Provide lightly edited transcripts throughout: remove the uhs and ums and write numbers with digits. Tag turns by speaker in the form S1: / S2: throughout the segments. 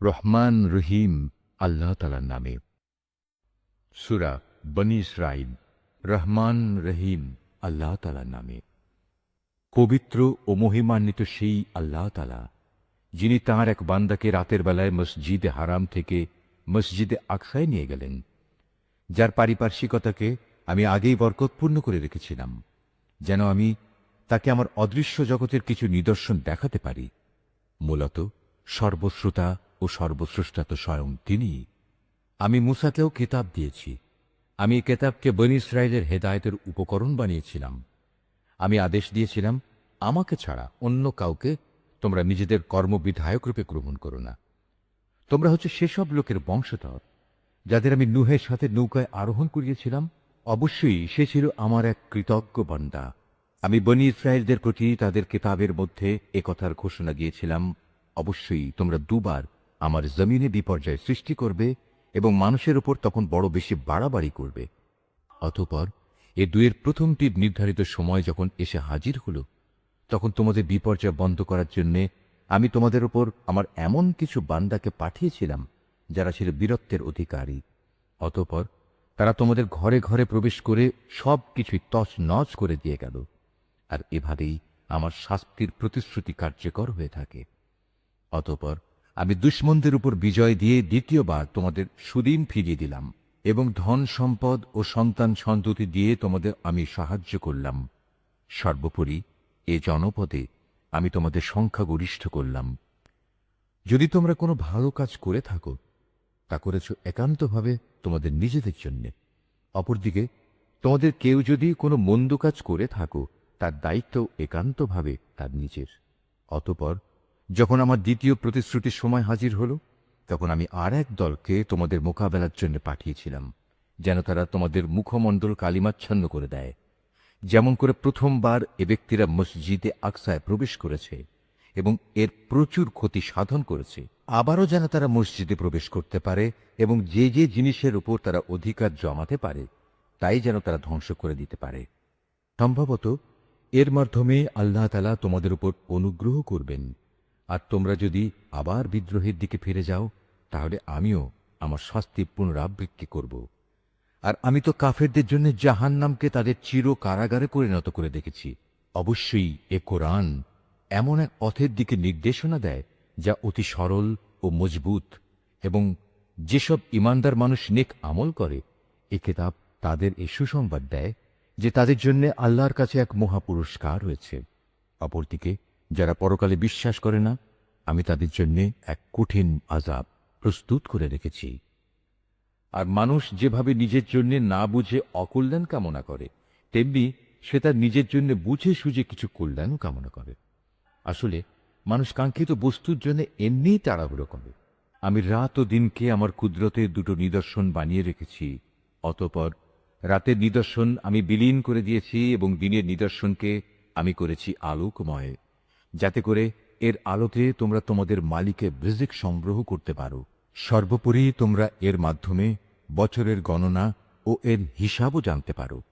S1: রহমান রহিম আল্লাহ তাআলার নামে। সূরা বনী ইসরাঈল। রহমান রহিম আল্লাহ তাআলার নামে। পবিত্র ও মহিমান্বিত সেই আল্লাহ তাআলা, যিনি তাঁর এক বান্দাকে রাতের বেলায় মসজিদে হারাম থেকে মসজিদে আকসায় নিয়ে গেলেন, যার পারিপার্শ্বিকতাকে আমি আগেই বরকতপূর্ণ করে রেখেছিলাম, যেন আমি তাকে আমার অদৃশ্য জগতের কিছু নিদর্শন দেখাতে পারি। মূলত সর্বশ্রোতা ও সর্বস্রষ্টা তো স্বয়ং তিনিই। আমি মূসাকেও কিতাব দিয়েছি। আমি এই কেতাবকে বনী ইসরায়েলের হেদায়েতের উপকরণ বানিয়েছিলাম। আমি আদেশ দিয়েছিলাম, আমাকে ছাড়া অন্য কাউকে তোমরা নিজেদের কর্মবিধায়ক রূপে গ্রহণ করো না। তোমরা হচ্ছে সেসব লোকের বংশধর যাদের আমি নূহের সাথে নৌকায় আরোহণ করিয়েছিলাম। অবশ্যই সে ছিল আমার এক কৃতজ্ঞ বান্দা। আমি বনী ইসরায়েলদের প্রতি তাদের কিতাবের মধ্যে একথার ঘোষণা দিয়েছিলাম, অবশ্যই তোমরা দুবার আমার জমিনে বিপর্যয় সৃষ্টি করবে এবং মানুষের উপর তখন বড় বেশি বাড়াবাড়ি করবে। অতঃপর এ দুয়ের প্রথমটির নির্ধারিত সময় যখন এসে হাজির হল, তখন তোমাদের বিপর্যয় বন্ধ করার জন্যে আমি তোমাদের উপর আমার এমন কিছু বান্দাকে পাঠিয়েছিলাম যারা ছিল বীরত্বের অধিকারী। অতঃপর তারা তোমাদের ঘরে ঘরে প্রবেশ করে সব কিছুই তছনছ করে দিয়ে গেল। আর এভাবেই আমার শাস্তির প্রতিশ্রুতি কার্যকর হয়ে থাকে। অতঃপর আমি দুশমনদের উপর বিজয় দিয়ে দ্বিতীয়বার তোমাদের সুদিন ফিরিয়ে দিলাম এবং ধন সম্পদ ও সন্তান সন্ততি দিয়ে তোমাদের আমি সাহায্য করলাম। সর্বোপরি এ জনপদে আমি তোমাদের সংখ্যাগরিষ্ঠ করলাম। যদি তোমরা কোনো ভালো কাজ করে থাকো, তা করেছ একান্তভাবে তোমাদের নিজেদের জন্যে। অপরদিকে তোমাদের কেউ যদি কোনো মন্দ কাজ করে থাকো, তার দায়িত্ব একান্তভাবে তার নিজের। অতঃপর যখন আমার দ্বিতীয় প্রতিশ্রুতির সময় হাজির হল, তখন আমি আর এক দলকে তোমাদের মোকাবেলার জন্য পাঠিয়েছিলাম, যেন তারা তোমাদের মুখমণ্ডল কালিমাচ্ছন্ন করে দেয়। যেমন করে প্রথমবার এ ব্যক্তিরা মসজিদে আকসায় প্রবেশ করেছে এবং এর প্রচুর ক্ষতি সাধন করেছে, আবারও যেন তারা মসজিদে প্রবেশ করতে পারে এবং যে যে জিনিসের উপর তারা অধিকার জমাতে পারে তাই যেন তারা ধ্বংস করে দিতে পারে। সম্ভবত এর মাধ্যমে আল্লাহ তাআলা তোমাদের উপর অনুগ্রহ করবেন। আর তোমরা যদি আবার বিদ্রোহের দিকে ফিরে যাও, তাহলে আমিও আমার শাস্তি পুনরাবৃত্তি করব। আর আমি তো কাফেরদের জন্য জাহান্নামকে তাদের চির কারাগারে পরিণত করে দেখেছি। অবশ্যই এ কোরআন এমন এক পথের দিকে নির্দেশনা দেয় যা অতি সরল ও মজবুত, এবং যেসব ইমানদার মানুষ নেক আমল করে, এ কিতাব তাদের এই সুসংবাদ দেয় যে তাদের জন্য আল্লাহর কাছে এক মহাপুরস্কার রয়েছে। অপরদিকে যারা পরকালে বিশ্বাস করে না, আমি তাদের জন্য এক কঠিন আযাব প্রস্তুত করে রেখেছি। আর মানুষ যেভাবে নিজের জন্য না বুঝে অকল্যাণ কামনা করে, তেমনি সে তার নিজের জন্য বুঝে সুঝে কিছু কল্যাণও কামনা করে। আসলে মানুষ কাঙ্ক্ষিত বস্তুর জন্য এমনিই তাড়াহুড়ো করে। আমি রাত ও দিনকে আমার কুদরতের দুটো নিদর্শন বানিয়ে রেখেছি। অতঃপর রাতের নিদর্শন আমি বিলীন করে দিয়েছি এবং দিনের নিদর্শনকে আমি করেছি আলোকময়, যাতে করে এর আলোকে তোমরা তোমাদের মালিকের রিজিক সংগ্রহ করতে পারো। সর্বোপরি তোমরা এর মাধ্যমে বছরের গণনা ও এর হিসাবও জানতে পারো।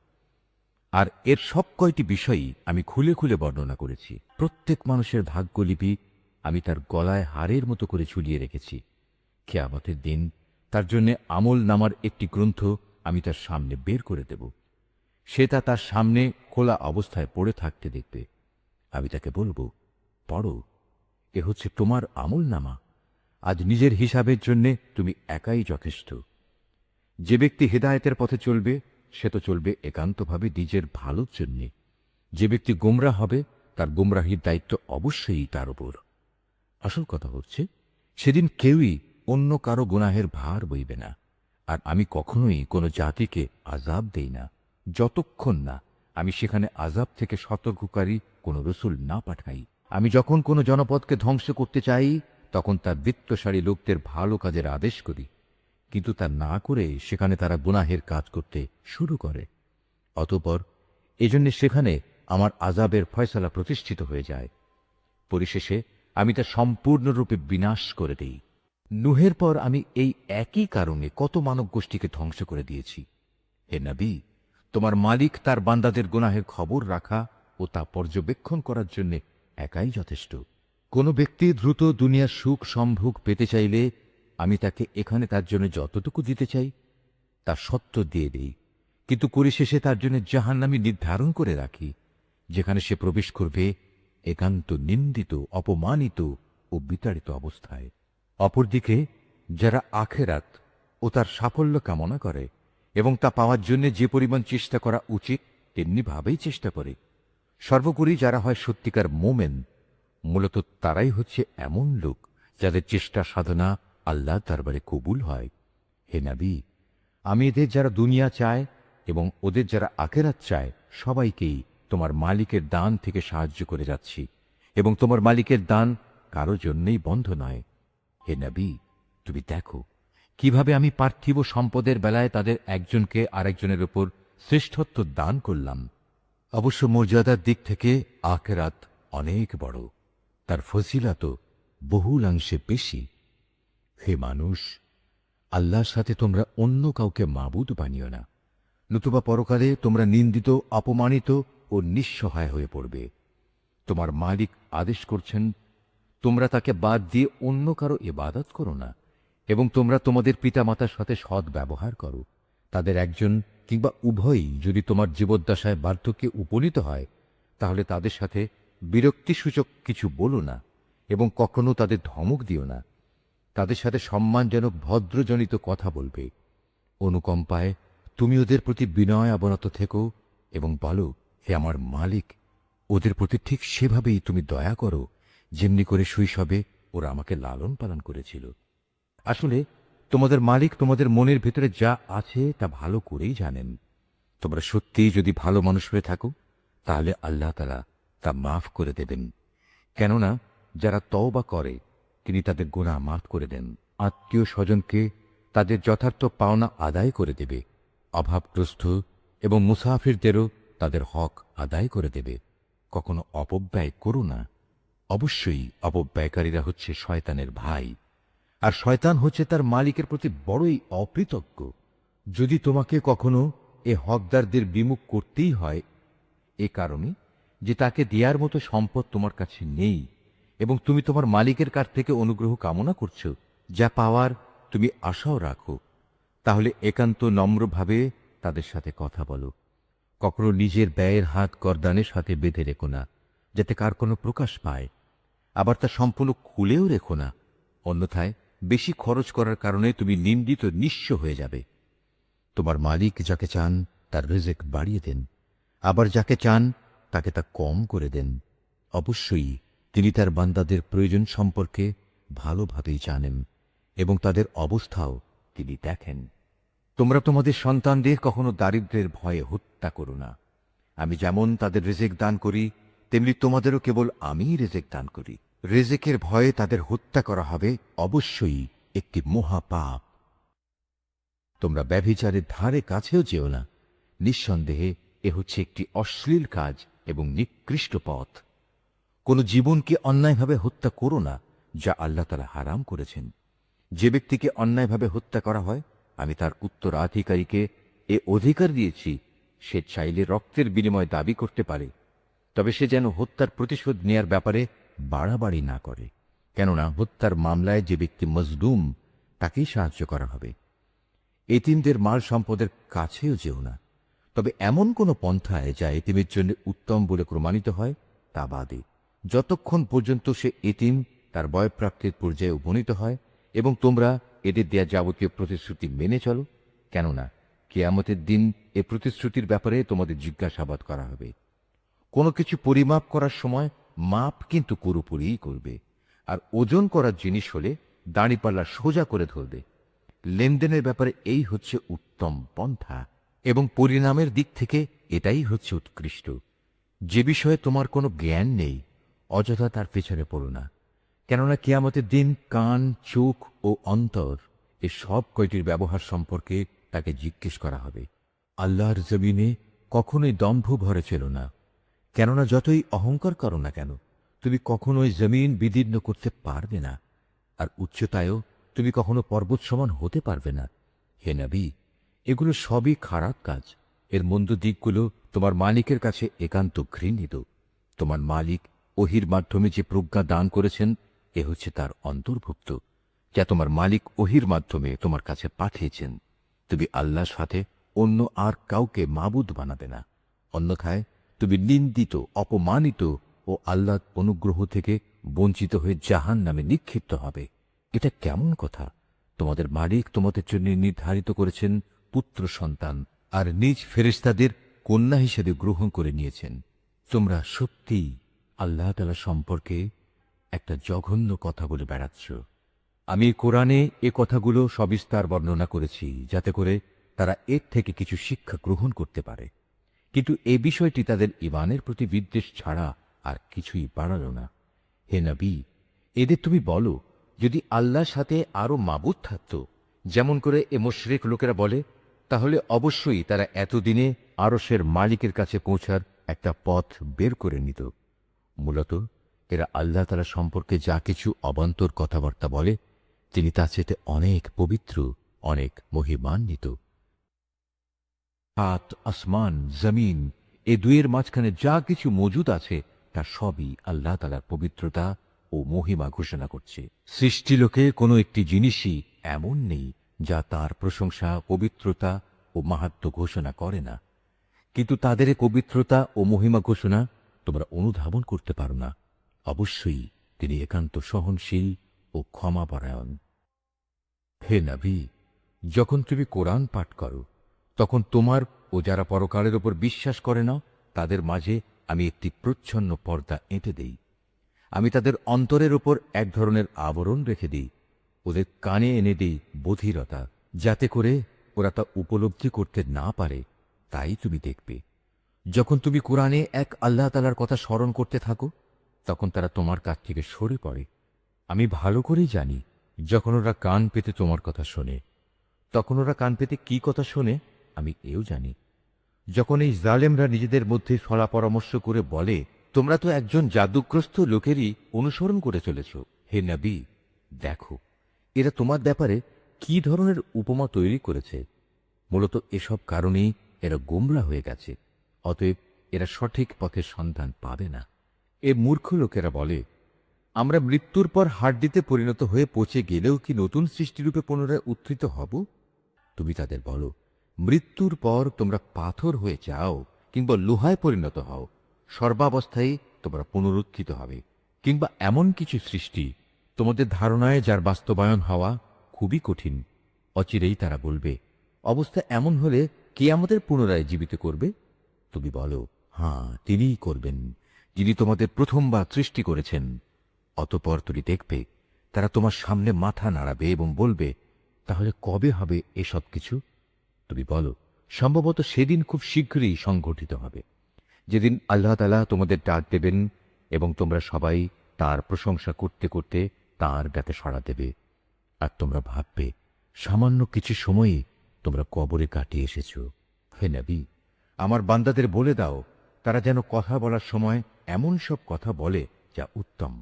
S1: আর এর সব কয়টি বিষয়ই আমি খুলে খুলে বর্ণনা করেছি। প্রত্যেক মানুষের ভাগ্যলিপি আমি তার গলায় হারের মতো করে ঝুলিয়ে রেখেছি। কিয়ামতের দিন তার জন্য আমল নামার একটি গ্রন্থ আমি তার সামনে বের করে দেব। সে তা তার সামনে খোলা অবস্থায় পড়ে থাকতে দেখবে। আমি তাকে বলবো, পড়ো, এ হচ্ছে তোমার আমল নামা। আজ নিজের হিসাবের জন্যে তুমি একাই যথেষ্ট। যে ব্যক্তি হেদায়েতের পথে চলবে, সে তো চলবে একান্তভাবে নিজের ভালোর জন্যে। যে ব্যক্তি গোমরাহ হবে, তার গোমরাহির দায়িত্ব অবশ্যই তার উপর। আসল কথা হচ্ছে, সেদিন কেউই অন্য কারো গুনাহের ভার বইবে না। আর আমি কখনোই কোনো জাতিকে আযাব দেই না, যতক্ষণ না আমি সেখানে আযাব থেকে সতর্ককারী কোনো রসুল না পাঠাই। আমি যখন কোনো জনপদকে ধ্বংস করতে চাই, তখন তার বৃত্তশালী লোকদের ভালো কাজের আদেশ করি, কিন্তু তা না করে সেখানে তারা গুনাহের কাজ করতে শুরু করে। অতঃপর এজন্য সেখানে আমার আযাবের ফয়সালা প্রতিষ্ঠিত হয়ে যায়। পরিশেষে আমি তা সম্পূর্ণরূপে বিনাশ করে দেই। নূহের পর আমি এই একই কারণে কত মানব গোষ্ঠীকে ধ্বংস করে দিয়েছি। হে নবী, তোমার মালিক তার বান্দাদের গুনাহের খবর রাখা ও তা পর্যবেক্ষণ করার জন্য একাই যথেষ্ট। কোনো ব্যক্তি দ্রুত দুনিয়ার সুখ সম্ভোগ পেতে চাইলে আমি তাকে এখানে তার জন্য যতটুকু দিতে চাই তা সত্য দিয়ে দেই, কিন্তু পরিশেষে তার জন্য জাহান্নামী নির্ধারণ করে রাখি, যেখানে সে প্রবেশ করবে একান্ত নিন্দিত, অপমানিত ও বিতাড়িত অবস্থায়। অপরদিকে যারা আখেরাত ও তার সাফল্য কামনা করে এবং তা পাওয়ার জন্য যে পরিমাণ চেষ্টা করা উচিত তেমনি ভাবেই চেষ্টা করে, সর্বোপরি যারা হয় সত্যিকার মোমেন, মূলত তারাই হচ্ছে এমন লোক যাদের চেষ্টা সাধনা আল্লাহ দরবারে কবুল হয়। হে নবী, আমি এদের যারা দুনিয়া চায় এবং ওদের যারা আখেরাত চায় সবাইকেই তোমার মালিকের দান থেকে সাহায্য করে যাচ্ছি, এবং তোমার মালিকের দান কারো জন্যই বন্ধ নয়। হে নবী, তুমি দেখো কিভাবে আমি পার্থিব সম্পদের বেলায় তাদের একজনকে আরেকজনের উপর শ্রেষ্ঠত্ব দান করলাম। অবশ্য মর্যাদার দিক থেকে আখেরাত অনেক বড়, তার ফজিলত বহুলাংশে বেশি। হে মানুষ, আল্লাহর সাথে তোমরা অন্য কাউকে মাবুদ বানিও না, নতুবা পরকালে তোমরা নিন্দিত, অপমানিত ও নিঃসহায় হয়ে পড়বে। তোমার মালিক আদেশ করছেন, তোমরা তাকে বাদ দিয়ে অন্য কারো ইবাদত করো না, এবং তোমরা তোমাদের পিতামাতার সাথে সৎ ব্যবহার করো। তাদের একজন কিংবা উভয়ই যদি তোমার জীবদ্দশায় বার্ধক্যে উপনীত হয়, তাহলে তাদের সাথে বিরক্তিসূচক কিছু বলো না এবং কখনো তাদের ধমক দিও না। তাদের সাথে সম্মানজনক ভদ্রজনিত কথা বলবে। অনুকম্পায় তুমি ওদের প্রতি বিনয় অবনত থেকো এবং বলো, হে আমার মালিক, ওদের প্রতি ঠিক সেভাবেই তুমি দয়া করো যেমনি করে শৈশবে ওরা আমাকে লালন পালন করেছিল। আসলে তোমাদের মালিক তোমাদের মনের ভেতরে যা আছে তা ভালো করেই জানেন। তোমরা সত্যিই যদি ভালো মানুষ হয়ে থাকো, তাহলে আল্লাহ তাআলা তা মাফ করে দেবেন। কেননা যারা তওবা করে তিনি তাদের গুনাহ মাফ করে দেন, আত্মীয় স্বজনকে তাদের যথার্থ পাওনা আদায় করে দেবে, অভাবগ্রস্ত এবং মুসাফিরদেরও তাদের হক আদায় করে দেবে। কখনো অপব্যয় করো না। অবশ্যই অপব্যয়কারীরা হচ্ছে শয়তানের ভাই, আর শয়তান হচ্ছে তার মালিকের প্রতি বড়ই অকৃতজ্ঞ। যদি তোমাকে কখনো এ হকদারদের বিমুখ করতেই হয়, এ কারণে যে তাকে দেওয়ার মতো সম্পদ তোমার কাছে নেই এবং তুমি তোমার মালিকের কাছ থেকে অনুগ্রহ কামনা করছো, যা পাওয়ার তুমি আশাও রাখো, তাহলে একান্ত নম্রভাবে তাদের সাথে কথা বলো। কখনো নিজের ব্যয়ের হাত করদানের সাথে বেঁধে রেখো না, যাতে কার কোনো প্রকাশ পায়। আবার তা সম্পূর্ণ খুলেও রেখো না, অন্যথায় বেশি খরচ করার কারণে তুমি নিন্দিত, নিঃস্ব হয়ে যাবে। তোমার মালিক যাকে চান তার রিজিক বাড়িয়ে দেন, আবার যাকে চান তাকে তা কম করে দেন। অবশ্যই তিনি তার বান্দাদের প্রয়োজন সম্পর্কে ভালোভাবেই জানেন এবং তাদের অবস্থাও তিনি দেখেন। তোমরা তোমাদের সন্তানদের কখনো দারিদ্র্যের ভয়ে হত্যা করো না। আমি যেমন তাদের রিজিক দান করি, তেমনি তোমাদেরও কেবল আমিই রিজিক দান করি। রিজিকের ভয়ে তাদের হত্যা করা হবে অবশ্যই একটি মহাপাপ। তোমরা ব্যভিচারের ধারে কাছেও যেও না। নিঃসন্দেহে এ হচ্ছে একটি অশ্লীল কাজ এবং নিকৃষ্ট পথ। কোন জীবনকে অন্যায়ভাবে হত্যা করো না, যা আল্লাহ তাআলা হারাম করেছেন। যে ব্যক্তিকে অন্যায়ভাবে হত্যা করা হয়, আমি তার উত্তরাধিকারীকে এ অধিকার দিয়েছি, সে চাইলে রক্তের বিনিময় দাবি করতে পারে, তবে সে যেন হত্যার প্রতিশোধ নেয়ার ব্যাপারে বাড়াবাড়ি না করে, কেননা হত্যার মামলায় যে ব্যক্তি মজলুম তাকেই সাহায্য করা হবে। এতিমদের মাল সম্পদের কাছেও যেও না, তবে এমন কোন পন্থায় যা এতিমের জন্য উত্তম বলে প্রমাণিত হয় তা বাদে, যতক্ষণ পর্যন্ত সে এতিম তার বয়ঃপ্রাপ্তির পর্যায়ে উপনীত হয় এবং তোমরা এদের দেয়া যাবতীয় প্রতিশ্রুতি মেনে চলো, কেননা কিয়ামতের দিন এ প্রতিশ্রুতির ব্যাপারে তোমাদের জিজ্ঞাসাবাদ করা হবে। কোনো কিছু পরিমাপ করার সময় মাপ কিন্তু পুরোপুরিই করবে, আর ওজন করার জিনিস হলে দাঁড়িপাল্লা সোজা করে ধরবে। লেনদেনের ব্যাপারে এই হচ্ছে উত্তম পন্থা এবং পরিণামের দিক থেকে এটাই হচ্ছে উৎকৃষ্ট। যে বিষয়ে তোমার কোনো জ্ঞান নেই, অযথা তার পেছনে পড়ো না, কেননা কিয়ামতের দিন কান, চোখ ও অন্তর এ সব কয়টির ব্যবহার সম্পর্কে তাকে জিজ্ঞেস করা হবে। আল্লাহর জমিনে কখনোই দম্ভ ভরে ছিল না, কেননা যতই অহংকার করো না কেন, তুমি কখনোই জমিন বিদীর্ণ করতে পারবে না, আর উচ্চতায়ও তুমি কখনো পর্বত সমান হতে পারবে না। হে নবী, এগুলো সবই খারাপ কাজ। এর মন্দ দিকগুলো তোমার মালিকের কাছে একান্ত ঘৃণিত। তোমার মালিক ওহির মাধ্যমে যে প্রজ্ঞা দান করেছেন এ হচ্ছে তার অন্তর্ভুক্ত, যা তোমার মালিক ওহির মাধ্যমে তোমার কাছে পাঠিয়েছেন। তুমি আল্লাহর সাথে অন্য আর কাউকে মাবুদ বানাবে না, অন্যথায় তুমি নিন্দিত, অপমানিত ও আল্লাহর অনুগ্রহ থেকে বঞ্চিত হয়ে জাহান্নামে নিক্ষিপ্ত হবে। এটা কেমন কথা? তোমাদের মালিক তোমাদের জন্য নির্ধারিত করেছেন পুত্র সন্তান আর নিজ ফেরেশতাদের কন্যা হিসেবে গ্রহণ করে নিয়েছেন। তোমরা সত্যিই আল্লাহ তাআলা সম্পর্কে একটা জঘন্য কথা বলে বেড়াচ্ছ। আমি কোরআনে এ কথাগুলো সবিস্তার বর্ণনা করেছি যাতে করে তারা এর থেকে কিছু শিক্ষা গ্রহণ করতে পারে, কিন্তু এ বিষয়টি তাদের ঈমানের প্রতি বিদ্বেষ ছাড়া আর কিছুই বাড়াল না। হে নবী, এদের তুমি বলো, যদি আল্লাহর সাথে আরো মাবুদ থাকত, যেমন করে এ মুশরিক লোকেরা বলে, তাহলে অবশ্যই তারা এতদিনে আরশের মালিকের কাছে পৌঁছার একটা পথ বের করে নিত। মূলত এরা আল্লাহ তাআলা সম্পর্কে যা কিছু অবান্তর কথাবার্তা বলে, তিনি তা চেয়ে অনেক পবিত্র, অনেক মহিমান্বিত। হাত, আসমান, জমিন এ দুয়ের মাঝখানে যা কিছু মজুদ আছে তা সবই আল্লাহ তাআলার পবিত্রতা ও মহিমা ঘোষণা করছে। সৃষ্টিলোকে কোনো একটি জিনিসই এমন নেই যা তার প্রশংসা, পবিত্রতা ও মাহাত্ম্য ঘোষণা করে না, কিন্তু তাদের এ পবিত্রতা ও মহিমা ঘোষণা তোমরা অনুধাবন করতে পারো না। অবশ্যই তিনি একান্ত সহনশীল ও ক্ষমাপরায়ণ। হে নবী, যখন তুমি কোরআন পাঠ করো, তখন তোমার ও যারা পরকালের ওপর বিশ্বাস করে না তাদের মাঝে আমি একটি প্রচ্ছন্ন পর্দা এঁটে দেই। আমি তাদের অন্তরের ওপর এক ধরনের আবরণ রেখে দিই। ওদের কানে এনে দিই বধিরতা, যাতে করে ওরা তা উপলব্ধি করতে না পারে। তাই তুমি দেখবে, যখন তুমি কোরআনে এক আল্লাহ তাআলার কথা স্মরণ করতে থাকো, তখন তারা তোমার কাছ থেকে সরে পড়ে। আমি ভালো করেই জানি, যখন ওরা কান পেতে তোমার কথা শোনে, তখন ওরা কান পেতে কি কথা শোনে আমি এও জানি। যখন এই জালেমরা নিজেদের মধ্যে সলা পরামর্শ করে বলে, তোমরা তো একজন জাদুগ্রস্ত লোকেরই অনুসরণ করে চলেছ, হে নবী, দেখো এরা তোমার ব্যাপারে কি ধরনের উপমা তৈরি করেছে। মূলত এসব কারণেই এরা গোমরা হয়ে গেছে, অতএব এরা সঠিক পথের সন্ধান পাবে না। এ মূর্খ লোকেরা বলে, আমরা মৃত্যুর পর হাড্ডিতে পরিণত হয়ে পচে গেলেও কি নতুন সৃষ্টিরূপে পুনরায় উত্থিত হব? তুমি তাদের বলো, মৃত্যুর পর তোমরা পাথর হয়ে যাও কিংবা লোহায় পরিণত হও, সর্বাবস্থায় তোমরা পুনরুত্থিত হবে। কিংবা এমন কিছু সৃষ্টি তোমাদের ধারণায় যার বাস্তবায়ন হওয়া খুবই কঠিন। অচিরেই তারা বলবে, অবস্থা এমন হলে কে আমাদের পুনরায় জীবিত করবে? তুমি বলো, হ্যাঁ, তিনিই করবেন, যিনি তোমাদের প্রথমবার সৃষ্টি করেছেন। অতঃপর তুমি দেখবে তারা তোমার সামনে মাথা নাড়াবে এবং বলবে, তাহলে কবে হবে এসব কিছু? তুমি বলো, সম্ভবত সেদিন খুব শীঘ্রই সংঘটিত হবে, যেদিন আল্লাহ তাআলা তোমাদের ডাক দেবেন এবং তোমরা সবাই তার প্রশংসা করতে করতে তার ডাকে সাড়া দেবে। আর তোমরা ভাববে, সামান্য কিছু সময়ই তোমরা কবরে কাটিয়ে এসেছ। হে নবী, আমার বান্দাদের বলে দাও, তারা যেন কথা বলার সময় এমন সব কথা বলে যা উত্তম,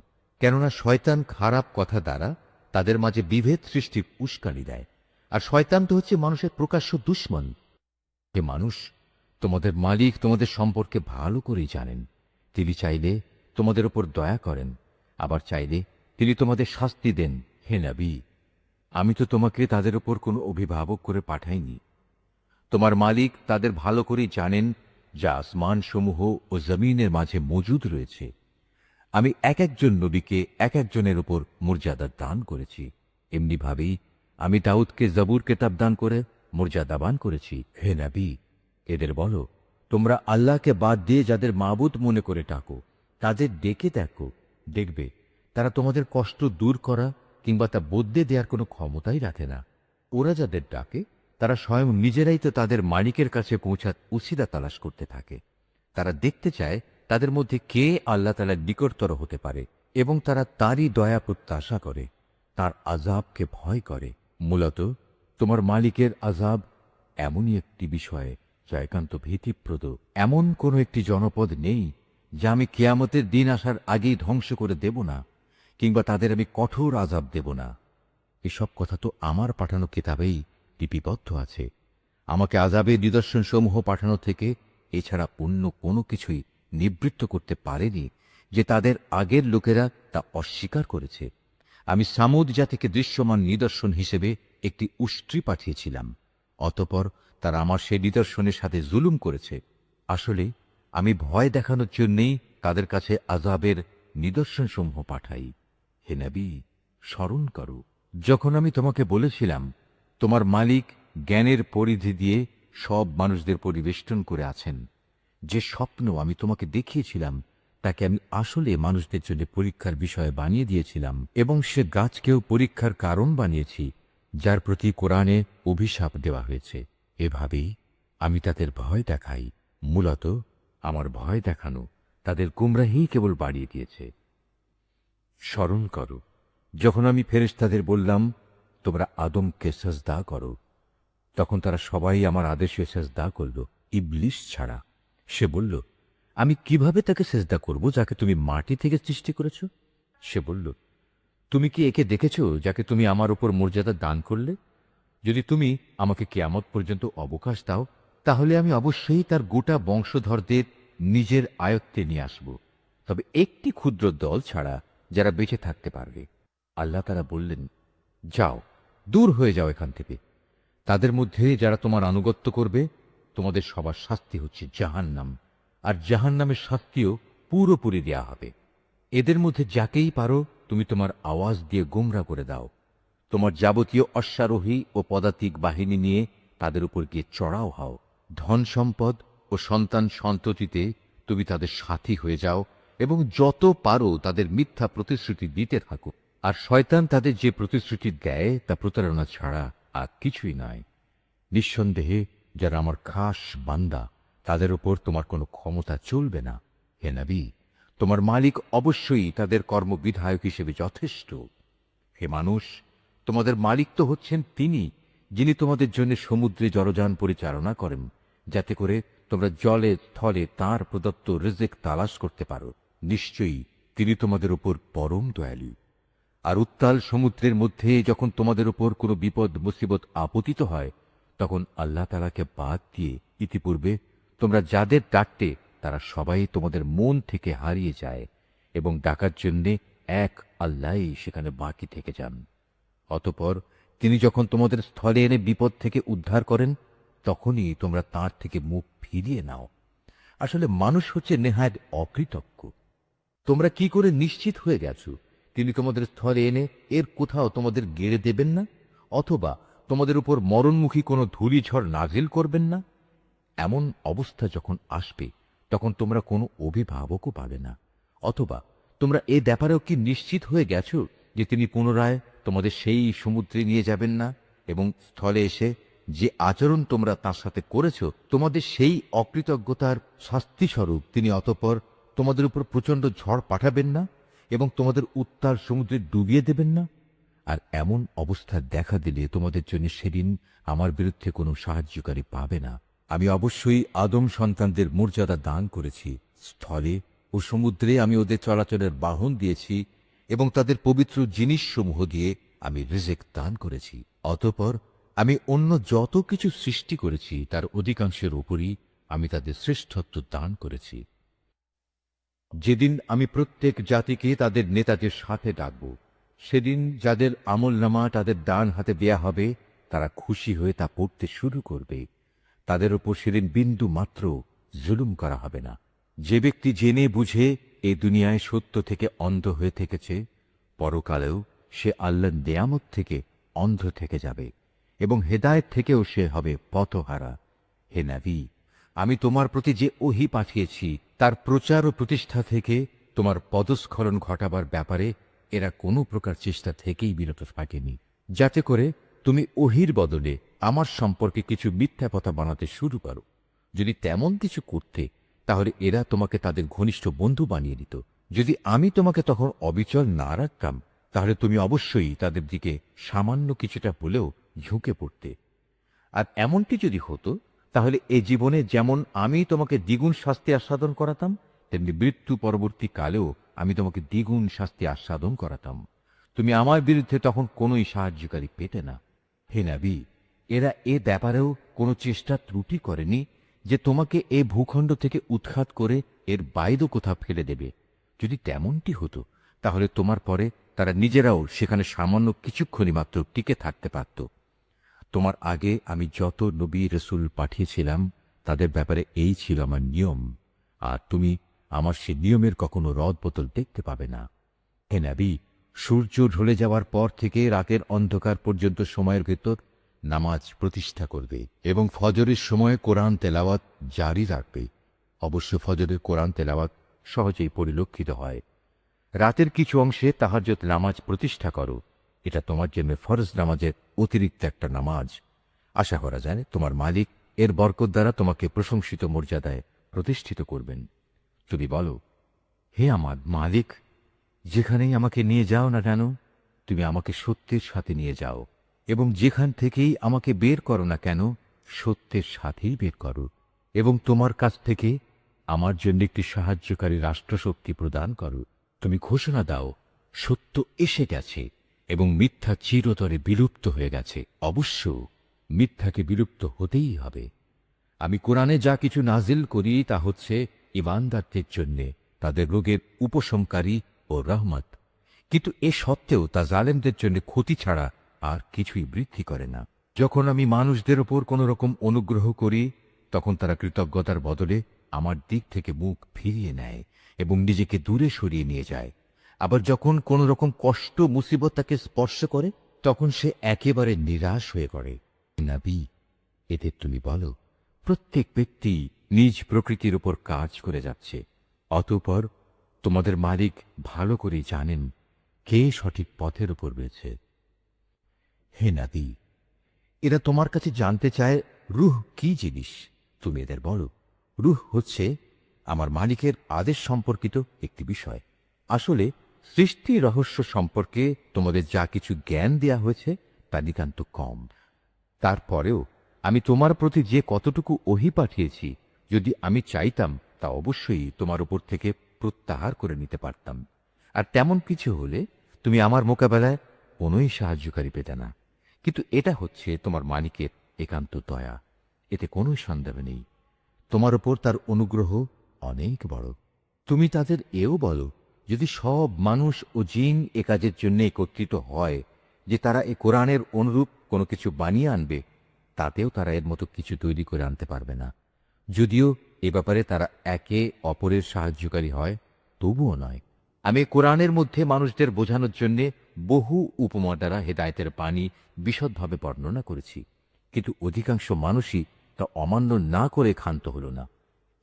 S1: কেননা শয়তান খারাপ কথা দ্বারা তাদের মাঝে বিভেদ সৃষ্টির উস্কানি দেয়, আর শয়তান তো হচ্ছে মানুষের প্রকাশ্য দুশমন। হে মানুষ, তোমাদের মালিক তোমাদের সম্পর্কে ভালো করেই জানেন। তিনি চাইলে তোমাদের উপর দয়া করেন, আবার চাইলে তিনি তোমাদের শাস্তি দেন। হে নবী, আমি তো তোমাকে তাদের উপর কোনো অভিভাবক করে পাঠাইনি। তোমার মালিক তাদের ভালো করেই জানেন যা আসমান সমূহ ও জমিনের মাঝে মজুদ রয়েছে। আমি এক একজন নবীকে এক একজনের উপর মর্যাদা দান করেছি। এমনিভাবেই আমি দাউদকে জবুর কেতাব দান করে মর্যাদাবান করেছি। হে নবী, এদের বলো, তোমরা আল্লাহকে বাদ দিয়ে যাদের মাবুদ মনে করে ডাকো, তাদের ডেকে দেখো, দেখবে তারা তোমাদের কষ্ট দূর করা কিংবা তা বদলে দেওয়ার কোনো ক্ষমতাই রাখে না। ওরা যাদের ডাকে তারা স্বয়ং নিজেরাই তো তাদের মালিকের কাছে পৌঁছার উসিলা তালাশ করতে থাকে। তারা দেখতে চায় তাদের মধ্যে কে আল্লাহ তাআলার নিকটতর হতে পারে, এবং তারা তারই দয়া প্রত্যাশা করে, তার আযাবকে ভয় করে। মূলত তোমার মালিকের আযাব এমনই একটি বিষয় যা একান্ত ভীতিপ্রদ। এমন কোন একটি জনপদ নেই যা আমি কিয়ামতের দিন আসার আগেই ধ্বংস করে দেব না, কিংবা তাদের আমি কঠোর আযাব দেব না। এসব কথা তো আমার পাঠানো কিতাবেই লিপিবদ্ধ আছে। আমাকে আযাবের নিদর্শন সমূহ পাঠানো থেকে এছাড়া অন্য কোনো কিছুই নিবৃত্ত করতে পারেনি যে তাদের আগের লোকেরা তা অস্বীকার করেছে। আমি সামুদ জাতিকে দৃশ্যমান নিদর্শন হিসেবে একটি উষ্ট্রি পাঠিয়েছিলাম, অতঃপর তারা আমার সেই নিদর্শনের সাথে জুলুম করেছে। আসলে আমি ভয় দেখানোর জন্যেই তাদের কাছে আযাবের নিদর্শনসমূহ পাঠাই। হে নবী, স্মরণ করো যখন আমি তোমাকে বলেছিলাম তোমার মালিক জ্ঞানের পরিধি দিয়ে সব মানুষদের পরিবেষ্টন করে আছেন। যে স্বপ্ন আমি তোমাকে দেখিয়েছিলাম তাকে আমি আসলে মানুষদের জন্য পরীক্ষার বিষয় বানিয়ে দিয়েছিলাম, এবং সে গাছকেও পরীক্ষার কারণ বানিয়েছি, যার প্রতি কোরআনে অভিশাপ দেওয়া হয়েছে। এভাবেই আমি তাদের ভয় দেখাই। মূলত আমার ভয় দেখানো তাদের গুমরাহি কেবল বাড়িয়ে দিয়েছে। স্মরণ করো যখন আমি ফেরেশতাদের বললাম তোমরা আদমকে সাজদা করো, তখন তারা সবাই আমার আদেশে সেজদা করল, ইবলিস ছাড়া। সে বলল, আমি কিভাবে তাকে সেজদা করব যাকে তুমি মাটি থেকে সৃষ্টি করেছ? সে বলল, তুমি কি একে দেখেছ যাকে তুমি আমার উপর মর্যাদা দান করলে? যদি তুমি আমাকে কিয়ামত পর্যন্ত অবকাশ দাও, তাহলে আমি অবশ্যই তার গোটা বংশধরদের নিজের আয়ত্তে নিয়ে আসব, তবে একটি ক্ষুদ্র দল ছাড়া যারা বেঁচে থাকতে পারবে। আল্লাহ তাআলা বললেন, যাও, দূর হয়ে যাও এখান থেকে। তাদের মধ্যে যারা তোমার আনুগত্য করবে, তোমাদের সবার শাস্তি হচ্ছে জাহান্নাম, আর জাহান্নামের শাস্তিও পুরোপুরি দেয়া হবে। এদের মধ্যে যাকেই পারো তুমি তোমার আওয়াজ দিয়ে গোমরা করে দাও। তোমার যাবতীয় অশ্বারোহী ও পদাতিক বাহিনী নিয়ে তাদের উপর গিয়ে চড়াও হও। ধন সম্পদ ও সন্তান সন্ততিতে তুমি তাদের সাথী হয়ে যাও, এবং যত পারো তাদের মিথ্যা প্রতিশ্রুতি দিতে থাকো। আর শয়তান তাদের যে প্রতিশ্রুতি দেয় তা প্রতারণা ছাড়া আর কিছুই নয়। নিঃসন্দেহে যারা আমার খাস বান্দা, তাদের উপর তোমার কোনো ক্ষমতা চলবে না। হে নবী, তোমার মালিক অবশ্যই তাদের কর্মবিধায়ক হিসেবে যথেষ্ট। হে মানুষ, তোমাদের মালিক তো হচ্ছেন তিনি, যিনি তোমাদের জন্য সমুদ্রে জলযান পরিচালনা করেন, যাতে করে তোমরা জলে স্থলে তাঁর প্রদত্ত রিজিক তালাশ করতে পারো। নিশ্চয়ই তিনি তোমাদের উপর পরম দয়ালু। আর উত্তাল সমুদ্রের মধ্যে যখন তোমাদের উপর কোনো বিপদ মুসিবত আপতিত হয়, তখন আল্লাহ তাআলাকে বাদ দিয়ে ইতিপূর্বে তোমরা যাদের ডাকতে তারা সবাই তোমাদের মন থেকে হারিয়ে যায়, এবং ডাকার জন্যে এক আল্লাহই সেখানে বাকি থেকে যান। অতঃপর তিনি যখন তোমাদের স্থলে এনে বিপদ থেকে উদ্ধার করেন, তখনই তোমরা তাঁর থেকে মুখ ফিরিয়ে নাও। আসলে মানুষ হচ্ছে নেহায়েত অকৃতজ্ঞ। তোমরা কি করে নিশ্চিত হয়ে গেছো তিনি তোমাদের স্থলে এনে এর কোথাও তোমাদের গেড়ে দেবেন না, অথবা তোমাদের উপর মরণমুখী কোনো ধূলিঝড় নাজিল করবেন না? এমন অবস্থা যখন আসবে, তখন তোমরা কোনো অভিভাবকও পাবে না। অথবা তোমরা এ ব্যাপারেও কি নিশ্চিত হয়ে গেছো যে তিনি পুনরায় তোমাদের সেই সমুদ্রে নিয়ে যাবেন না, এবং স্থলে এসে যে আচরণ তোমরা তার সাথে করেছো, তোমাদের সেই অকৃতজ্ঞতার শাস্তিস্বরূপ তিনি অতঃপর তোমাদের উপর প্রচণ্ড ঝড় পাঠাবেন না, এবং তোমাদের উত্তাল সমুদ্রে ডুবিয়ে দেবেন না? আর এমন অবস্থা দেখা দিলে তোমাদের জন্য সেদিন আমার বিরুদ্ধে কোনো সাহায্যকারী পাবে না। আমি অবশ্যই আদম সন্তানদের মর্যাদা দান করেছি। স্থলে ও সমুদ্রে আমি ওদের চলাচলের বাহন দিয়েছি, এবং তাদের পবিত্র জিনিসসমূহ দিয়ে আমি রিজিক দান করেছি। অতঃপর আমি অন্য যত কিছু সৃষ্টি করেছি তার অধিকাংশের উপরই আমি তাদের শ্রেষ্ঠত্ব দান করেছি। যেদিন আমি প্রত্যেক জাতিকে তাদের নেতাদের সাথে ডাকব, সেদিন যাদের আমলনামা তাদের ডান হাতে দেয়া হবে, তারা খুশি হয়ে তা পড়তে শুরু করবে। তাদের উপর সেদিন বিন্দু মাত্র জুলুম করা হবে না। যে ব্যক্তি জেনে বুঝে এই দুনিয়ায় সত্য থেকে অন্ধ হয়ে থেকেছে, পরকালেও সে আল্লাহর নেয়ামত থেকে অন্ধ থেকে যাবে, এবং হেদায়েত থেকেও সে হবে পথহারা। হে নবী, আমি তোমার প্রতি যে ওহী পাঠিয়েছি তার প্রচার ও প্রতিষ্ঠা থেকে তোমার পদস্খলন ঘটাবার ব্যাপারে এরা কোনো প্রকার চেষ্টা থেকেই বিরত থাকেনি, যাতে করে তুমি ওহীর বদলে আমার সম্পর্কে কিছু মিথ্যা কথা বানাতে শুরু করো। যদি তেমন কিছু করতে, তাহলে এরা তোমাকে তাদের ঘনিষ্ঠ বন্ধু বানিয়ে দিত। যদি আমি তোমাকে তখন অবিচল না রাখতাম, তাহলে তুমি অবশ্যই তাদের দিকে সামান্য কিছুটা হলেও ঝুঁকে পড়তে। আর এমনটি যদি হতো, তাহলে এ জীবনে যেমন আমি তোমাকে দ্বিগুণ শাস্তি আস্বাদন করাতাম, তেমনি মৃত্যু পরবর্তী কালেও আমি তোমাকে দ্বিগুণ শাস্তি আস্বাদন করাতাম। তুমি আমার বিরুদ্ধে তখন কোনোই সাহায্যকারী পেতে না। হে নবী, এরা এ ব্যাপারেও কোনো চেষ্টা ত্রুটি করেনি যে তোমাকে এ ভূখণ্ড থেকে উৎখাত করে এর বাইরে কোথাও ফেলে দেবে। যদি তেমনটি হতো তাহলে তোমার পরে তারা নিজেরাও সেখানে সামান্য কিছুক্ষণই মাত্র টিকে থাকতে পারত। তোমার আগে আমি যত নবী রসুল পাঠিয়েছিলাম তাদের ব্যাপারে এই ছিল আমার নিয়ম, আর তুমি আমার সে নিয়মের কখনো রদবদল দেখতে পাবে না। হে নবী, সূর্য ঢলে যাওয়ার পর থেকে রাতের অন্ধকার পর্যন্ত সময়ের ভেতর নামাজ প্রতিষ্ঠা করবে এবং ফজরের সময় কোরআন তেলাওয়াত জারি রাখবে। অবশ্য ফজরের কোরআন তেলাওয়াত সহজেই পরিলক্ষিত হয়। রাতের কিছু অংশে তাহাজ্জুদ নামাজ প্রতিষ্ঠা করো। এটা তোমার জন্য ফরজ নামাজের অতিরিক্ত একটা নামাজ। আশা করা যায় তোমার মালিক এর বরকত দ্বারা তোমাকে প্রশংসিত মর্যাদায় প্রতিষ্ঠিত করবেন। তুমি বলো, হে আমার মালিক, যেখানেই আমাকে নিয়ে যাও না কেন তুমি আমাকে সত্যের সাথে নিয়ে যাও, এবং যেখান থেকেই আমাকে বের করো না কেন সত্যের সাথেই বের করো, এবং তোমার কাছ থেকে আমার জন্য একটি সাহায্যকারী রাষ্ট্রশক্তি প্রদান করো। তুমি ঘোষণা দাও, সত্য এসে গেছে এবং মিথ্যা চিরতরে বিলুপ্ত হয়ে গেছে। অবশ্য মিথ্যাকে বিলুপ্ত হতেই হবে। আমি কোরআনে যা কিছু নাজিল করি তা হচ্ছে ঈমানদারদের জন্যে তাদের রোগের উপশমকারী ও রহমত, কিন্তু এ সত্ত্বেও তা জালেমদের জন্য ক্ষতি ছাড়া আর কিছুই বৃদ্ধি করে না। যখন আমি মানুষদের ওপর কোনো রকম অনুগ্রহ করি তখন তারা কৃতজ্ঞতার বদলে আমার দিক থেকে মুখ ফিরিয়ে নেয় এবং নিজেকে দূরে সরিয়ে নিয়ে যায়। আবার যখন কোনো রকম কষ্ট মুসিবত তাকে স্পর্শ করে তখন সে একেবারে নিরাশ হয়ে পড়ে। নবী, এদের তুমি বলো, প্রত্যেক ব্যক্তি নিজ প্রকৃতির উপর কাজ করে যাচ্ছে, অতঃপর তোমাদের মালিক ভালো করেই জানেন কে সঠিক পথের উপর রয়েছে। হে নবী, এরা তোমার কাছে জানতে চায় রূহ কি জিনিস। তুমি এদের বলো, রূহ হচ্ছে আমার মালিকের আদেশ সম্পর্কিত একটি বিষয়। আসলে সৃষ্টি রহস্য সম্পর্কে তোমাদের যা কিছু জ্ঞান দেয়া হয়েছে তা নিতান্ত কম। তারপরেও আমি তোমার প্রতি যে কতটুকু ওহী পাঠিয়েছি, যদি আমি চাইতাম তা অবশ্যই তোমার উপর থেকে প্রত্যাহার করে নিতে পারতাম। আর তেমন কিছু হলে তুমি আমার মোকাবেলায় কোনোই সাহায্যকারী পেতে না। কিন্তু এটা হচ্ছে তোমার মালিকের একান্ত দয়া, এতে কোনো সন্দেহ নেই। তোমার উপর তার অনুগ্রহ অনেক বড়। তুমি তাদের এও বলো, যদি সব মানুষ ও জিন এ কাজের জন্য একত্রিত হয় যে তারা এ কোরআনের অনুরূপ কোনো কিছু বানিয়ে আনবে, তাতেও তারা এর মতো কিছু তৈরি করে আনতে পারবে না। যদিও এ ব্যাপারে তারা একে অপরের সাহায্যকারী হয়, তবুও নয়। আমি কোরআনের মধ্যে মানুষদের বোঝানোর জন্য বহু উপমা দ্বারা হেদায়েতের বাণী বিশদভাবে বর্ণনা করেছি, কিন্তু অধিকাংশ মানুষই তা অমান্য না করে ক্ষান্ত হল না।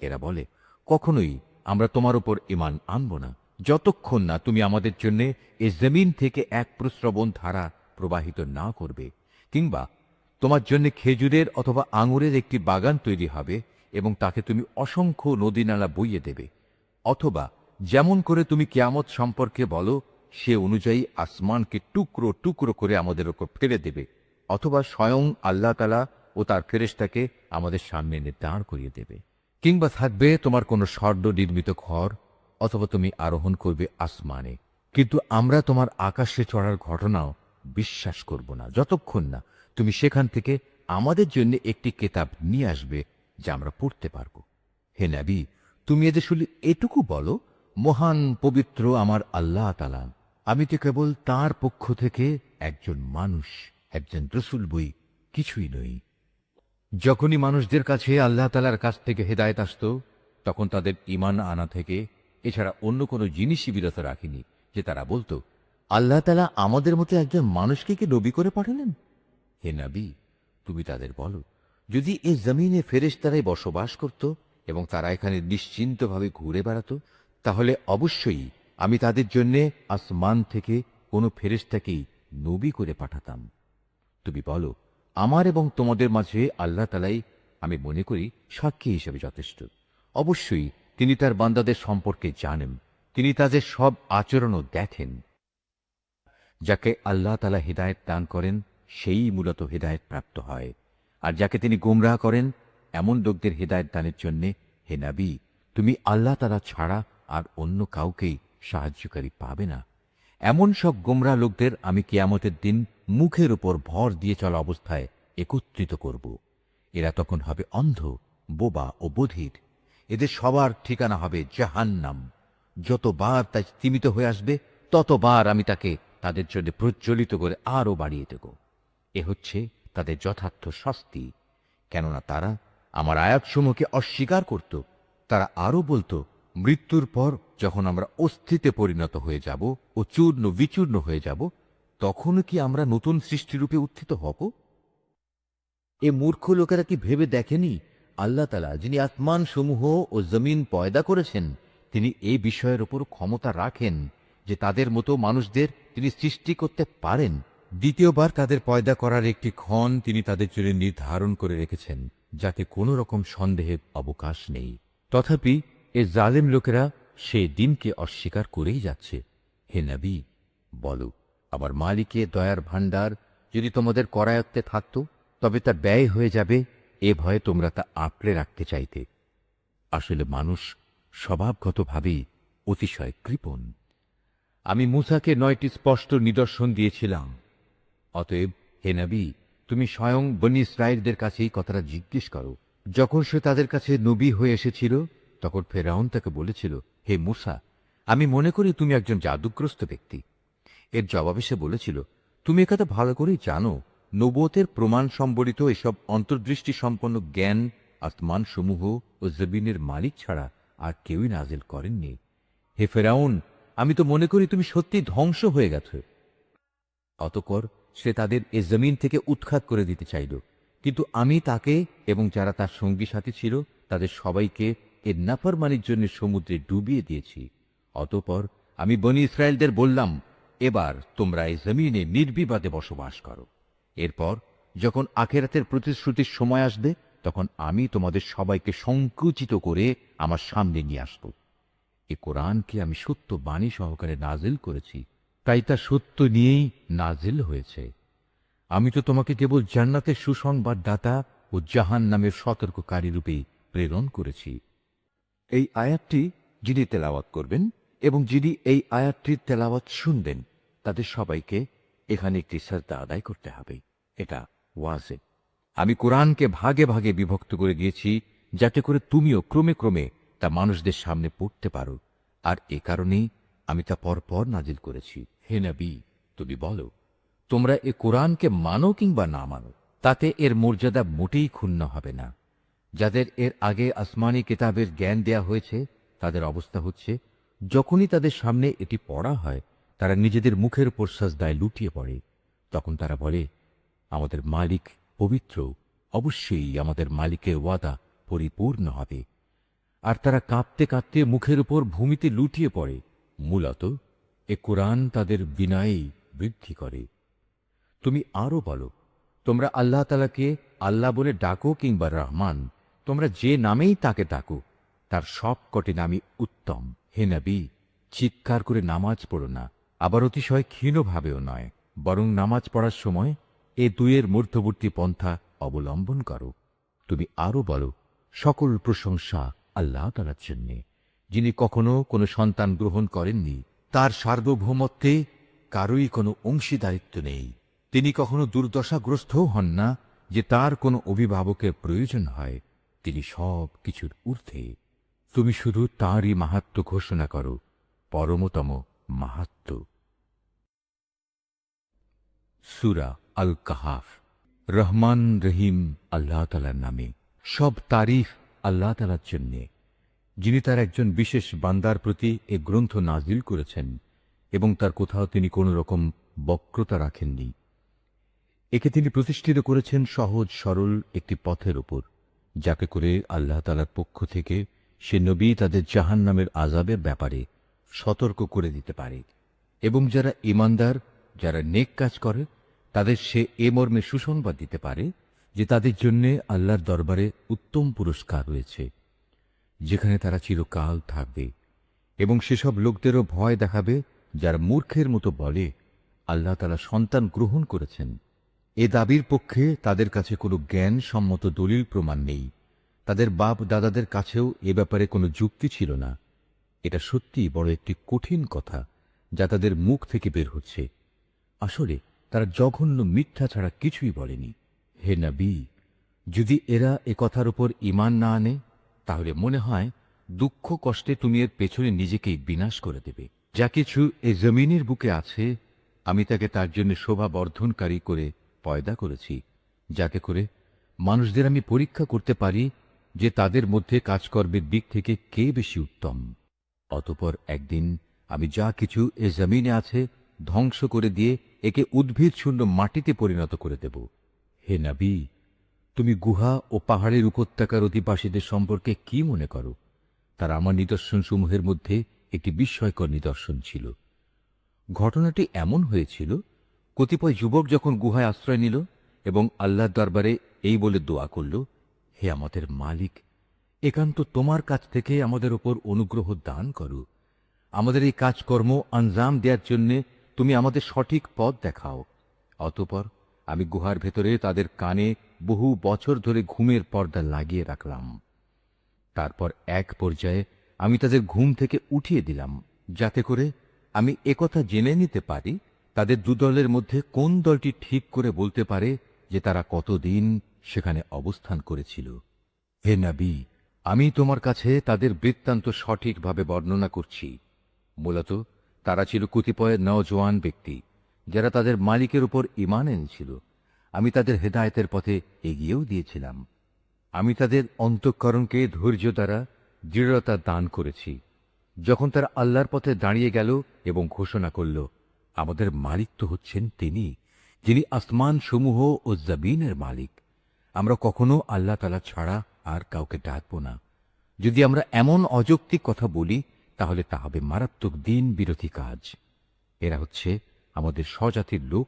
S1: এরা বলে, কখনোই আমরা তোমার উপর ঈমান আনব না যতক্ষণ না তুমি আমাদের জন্য এ জমিন থেকে এক প্রস্রবণ ধারা প্রবাহিত না করবে, কিংবা তোমার জন্য খেজুরের অথবা আঙুরের একটি বাগান তৈরি হবে এবং তাকে তুমি অসংখ্য নদীনালা বইয়ে দেবে, অথবা যেমন করে তুমি কিয়ামত সম্পর্কে বলো সে অনুযায়ী আসমানকে টুকরো টুকরো করে আমাদের ওপর ফেলে দেবে, অথবা স্বয়ং আল্লাহ তাআলা ও তার ফেরেশতাকে আমাদের সামনে এনে দাঁড় করিয়ে দেবে, কিংবা থাকবে তোমার কোনো স্বর্ণ নির্মিত ঘর, অথবা তুমি আরোহণ করবে আসমানে। কিন্তু আমরা তোমার আকাশে চড়ার ঘটনাও বিশ্বাস করব না যতক্ষণ না তুমি সেখান থেকে আমাদের জন্য একটি কিতাব নিয়ে আসবে যা আমরা পড়তে পারব। হে নবী, তুমি এদের শুধু এটুকু বলো, মহান পবিত্র আমার আল্লাহ তাআলা, আমি তো কেবল তাঁর পক্ষ থেকে একজন মানুষ, একজন রসূল, বই কিছুই নই। যখনই মানুষদের কাছে আল্লাহ তাআলার কাছ থেকে হেদায়েত আসত তখন তাদের ঈমান আনা থেকে এছাড়া অন্য কোনো জিনিসই বিরত রাখিনি যে তারা বলতো, আল্লাহ তাআলা আমাদের মতো একজন মানুষকে কি নবী করে পাঠালেন? হে নবী, তুমি তাদের বলো, যদি এ জমিনে ফেরেশতারাই বসবাস করত এবং তারা এখানে নিশ্চিন্তভাবে ঘুরে বেড়াতো, তাহলে অবশ্যই আমি তাদের জন্য আসমান থেকে কোনো ফেরেশতাকেই নবী করে পাঠাতাম। তুমি বলো, আমার এবং তোমাদের মাঝে আল্লাহ তাআলাই আমি মনে করি সাক্ষী হিসেবে যথেষ্ট। অবশ্যই তিনি তার বান্দাদের সম্পর্কে জানেন, তিনি তাদের সব আচরণও দেখেন। যাকে আল্লাহ তাআলা হিদায়াত দান করেন সেই মূলত হিদায়াত প্রাপ্ত হয়, আর যাকে তিনি গোমরাহ করেন এমন লোকদের হিদায়াত দানের জন্য হে নবী, তুমি আল্লাহ তাআলা ছাড়া আর অন্য কাউকেই সাহায্যকারী পাবে না। এমন সব গোমরাহ লোকদের আমি কিয়ামতের দিন মুখের উপর ভর দিয়ে চলা অবস্থায় একত্রিত করব। এরা তখন হবে অন্ধ, বোবা ও বধির। এদের সবার ঠিকানা হবে জাহান্নাম। যতবার তা স্তীমিত হয়ে আসবে ততবার আমি তাকে তাদের জন্য প্রজ্বলিত করে আরও বাড়িয়ে দেব। এ হচ্ছে তাদের যথার্থ শাস্তি, কেননা তারা আমার আয়াতসমূহকে অস্বীকার করত। তারা আরও বলতো, মৃত্যুর পর যখন আমরা অস্থিতে পরিণত হয়ে যাব ও চূর্ণ বিচূর্ণ হয়ে যাব, তখন কি আমরা নতুন সৃষ্টিরূপে উত্থিত হব? এ মূর্খ লোকেরা কি ভেবে দেখেনি আল্লাহ তাআলা, যিনি আসমান সমূহ ও জমিন পয়দা করেছেন, তিনি এই বিষয়ের উপর ক্ষমতা রাখেন যে তাদের মতো মানুষদের তিনি সৃষ্টি করতে পারেন। দ্বিতীয়বার তাদের পয়দা করার একটি ক্ষণ তিনি তাদের জন্য নির্ধারণ করে রেখেছেন, যাতে কোনো রকম সন্দেহের অবকাশ নেই। তথাপি এ জালেম লোকেরা সে দিনকে অস্বীকার করেই যাচ্ছে। হে নবী, বলো, আমার মালিকের দয়ার ভাণ্ডার যদি তোমাদের করায়ত্তে থাকত, তবে তা ব্যয় হয়ে যাবে, এ ভয়ে তোমরা তা আঁকড়ে রাখতে চাইতে। আসলে মানুষ স্বভাবগতভাবেই অতিশয় কৃপণ। আমি মূসাকে 9টি স্পষ্ট নিদর্শন দিয়েছিলাম। অতএব হে নবী, তুমি স্বয়ং বনী ইসরাঈলদের কাছে এই কথাটা জিজ্ঞেস করো। যখন সে তাদের কাছে নবী হয়ে এসেছিল, তখন ফেরাউন তাকে বলেছিল, হে মূসা, আমি মনে করি তুমি একজন জাদুগ্রস্ত ব্যক্তি। এর জবাবে সে বলেছিল, তুমি একথা ভালো করেই জানো, নবুয়তের প্রমাণ সম্বলিত এসব অন্তর্দৃষ্টি সম্পন্ন জ্ঞান আসমান সমূহ ও জমিনের মালিক ছাড়া আর কেউই নাজিল করেননি। হে ফেরাউন, আমি তো মনে করি তুমি সত্যি ধ্বংস হয়ে গেছ। অতঃপর সে তাদের এ জমিন থেকে উৎখাত করে দিতে চাইল, কিন্তু আমি তাকে এবং যারা তার সঙ্গী সাথী ছিল তাদের সবাইকে এর নাফরমানির জন্য সমুদ্রে ডুবিয়ে দিয়েছি। অতঃপর আমি বনী ইসরায়েলদের বললাম, এবার তোমরা এই জমিনে নির্বিবাদে বসবাস করো। এরপর যখন আখিরাতের প্রতিশ্রুতির সময় আসবে, তখন আমি তোমাদের সবাইকে সংকুচিত করে আমার সামনে নিয়ে আসব। এ কোরআনকে আমি সত্য বাণী সহকারে নাজিল করেছি, তাই তা সত্য নিয়েই নাজিল হয়েছে। আমি তো তোমাকে কেবল জান্নাতের সুসংবাদদাতা ও জাহান্নামের সতর্ককারী রূপে প্রেরণ করেছি। এই আয়াতটি যিনি তেলাওয়াত করবেন এবং যিনি এই আয়াতটির তেলাওয়াত শুনবেন, তাদের সবাইকে এখানে একটি সাজদা আদায় করতে হবে। এটা ওয়াজিব। আমি কোরআনকে ভাগে ভাগে বিভক্ত করে দিয়েছি, যাতে করে তুমিও ক্রমে ক্রমে তা মানুষদের সামনে পড়তে পারো, আর এ কারণেই আমি তা পরপর নাজিল করেছি। হে নবী, তুমি বলো, তোমরা এ কোরআনকে মানো কিংবা না মানো, তাতে এর মর্যাদা মোটেই ক্ষুণ্ণ হবে না। যাদের এর আগে আসমানি কিতাবের জ্ঞান দেয়া হয়েছে, তাদের অবস্থা হচ্ছে, যখনই তাদের সামনে এটি পড়া হয়, তারা নিজেদের মুখের উপর সাজদায় লুটিয়ে পড়ে। তখন তারা বলে, আমাদের মালিক পবিত্র, অবশ্যই আমাদের মালিকের ওয়াদা পরিপূর্ণ হবে। আর তারা কাঁপতে কাঁপতে মুখের উপর ভূমিতে লুটিয়ে পড়ে। মূলত এ কোরআন তাদের বিনয়েই বৃদ্ধি করে। তুমি আরো বলো, তোমরা আল্লাহ তাআলাকে আল্লাহ বলে ডাকো কিংবা রহমান, তোমরা যে নামেই তাকে ডাকো, তার সব কটি নামই উত্তম। হে নবী, চিৎকার করে নামাজ পড়ো না, আবার অতিশয় ক্ষীণভাবেও নয়, বরং নামাজ পড়ার সময় এ দুয়ের মধ্যবর্তী পন্থা অবলম্বন করো। তুমি আরো বলো, সকল প্রশংসা আল্লাহ তাআলার জন্যে, যিনি কখনো কোনো সন্তান গ্রহণ করেননি, তার সার্বভৌমত্বে কারোই কোনো অংশীদারিত্ব নেই। তিনি কখনো দুর্দশাগ্রস্তও হন না যে তার কোনো অভিভাবকের প্রয়োজন হয়। তিনি সব কিছুর ঊর্ধ্বে। তুমি শুধু তাঁরই মাহাত্ম্য ঘোষণা করো, পরমতম মাহাত্ম্য। সূরা আল কাহাফ। রহমান রহিম আল্লাহ তাআলার নামে। সব তারিফ আল্লাহ তাআলার জন্যে, যিনি তার একজন বিশেষ বান্দার প্রতি এ গ্রন্থ নাজিল করেছেন এবং তার কোথাও তিনি কোনো রকম বক্রতা রাখেননি। একে তিনি প্রতিষ্ঠিত করেছেন সহজ সরল একটি পথের উপর, যাকে করে আল্লাহ তাআলার পক্ষ থেকে সে নবী তাদের জাহান্নামের আযাবের ব্যাপারে সতর্ক করে দিতে পারে, এবং যারা ঈমানদার, যারা নেক কাজ করে, তাদের সে এ মর্মে সুসংবাদ দিতে পারে যে তাদের জন্য আল্লাহর দরবারে উত্তম পুরস্কার রয়েছে, যেখানে তারা চিরকাল থাকবে। এবং সেসব লোকদেরও ভয় দেখাবে যারা মূর্খের মতো বলে, আল্লাহ তাআলা সন্তান গ্রহণ করেছেন। এ দাবির পক্ষে তাদের কাছে কোনো জ্ঞান সম্মত দলিল প্রমাণ নেই। তাদের বাপ দাদাদের কাছেও এ ব্যাপারে কোনো যুক্তি ছিল না। এটা সত্যিই বড় একটি কঠিন কথা যা তাদের মুখ থেকে বের হচ্ছে। আসলে তারা জঘন্য মিথ্যা ছাড়া কিছুই বলেনি। হে নবী, যদি এরা এ কথার উপর ঈমান না আনে, তাহলে মনে হয় দুঃখ কষ্টে তুমি এর পেছনে নিজেকেই বিনাশ করে দেবে। যা কিছু এই জমিনের বুকে আছে, আমি তাকে তার জন্য শোভা বর্ধনকারী করে পয়দা করেছি, যাতে করে মানুষদের আমি পরীক্ষা করতে পারি যে তাদের মধ্যে কাজকর্মের দিক থেকে কে বেশি উত্তম। অতঃপর একদিন আমি যা কিছু এ জমিনে আছে ধ্বংস করে দিয়ে একে উদ্ভিদ শূন্য মাটিতে পরিণত করে দেব। হে নবী, তুমি গুহা ও পাহাড়ের উপত্যকার অধিবাসীদের সম্পর্কে কি মনে করো? তার আমার নিদর্শনসমূহের মধ্যে একটি বিস্ময়কর নিদর্শন ছিল। ঘটনাটি এমন হয়েছিল, কতিপয় যুবক যখন গুহায় আশ্রয় নিল এবং আল্লাহর দরবারে এই বলে দোয়া করল, হে আমাদের মালিক, একান্ত তোমার কাছ থেকে আমাদের ওপর অনুগ্রহ দান করো। আমাদের এই কাজকর্ম আঞ্জাম দেওয়ার জন্য তুমি আমাদের সঠিক পথ দেখাও। অতঃপর আমি গুহার ভেতরে তাদের কানে বহু বছর ধরে ঘুমের পর্দা লাগিয়ে রাখলাম। তারপর এক পর্যায়ে আমি তাদের ঘুম থেকে উঠিয়ে দিলাম, যাতে করে আমি একথা জেনে নিতে পারি তাদের দুদলের মধ্যে কোন দলটি ঠিক করে বলতে পারে যে তারা কতদিন সেখানে অবস্থান করেছিল। হে নবী, আমি তোমার কাছে তাদের বৃত্তান্ত সঠিকভাবে বর্ণনা করছি। মূলত তারা ছিল কতিপয় নওজোয়ান ব্যক্তি, যারা তাদের মালিকের উপর ঈমান এনেছিল। আমি তাদের হেদায়েতের পথে এগিয়েও দিয়েছিলাম। আমি তাদের অন্তঃকরণকে ধৈর্য দ্বারা দৃঢ়তা দান করেছি। যখন তারা আল্লাহর পথে দাঁড়িয়ে গেল এবং ঘোষণা করল, আমাদের মালিক তো হচ্ছেন তিনি, যিনি আসমান সমূহ ও জমিনের মালিক, আমরা কখনো আল্লাহ তাআলা ছাড়া আর কাউকে ডাকব না। যদি আমরা এমন অযৌক্তিক কথা বলি, তাহলে তা হবে মারাত্মক দিন বিরোধী কাজ। এরা হচ্ছে আমাদের স্বজাতির লোক,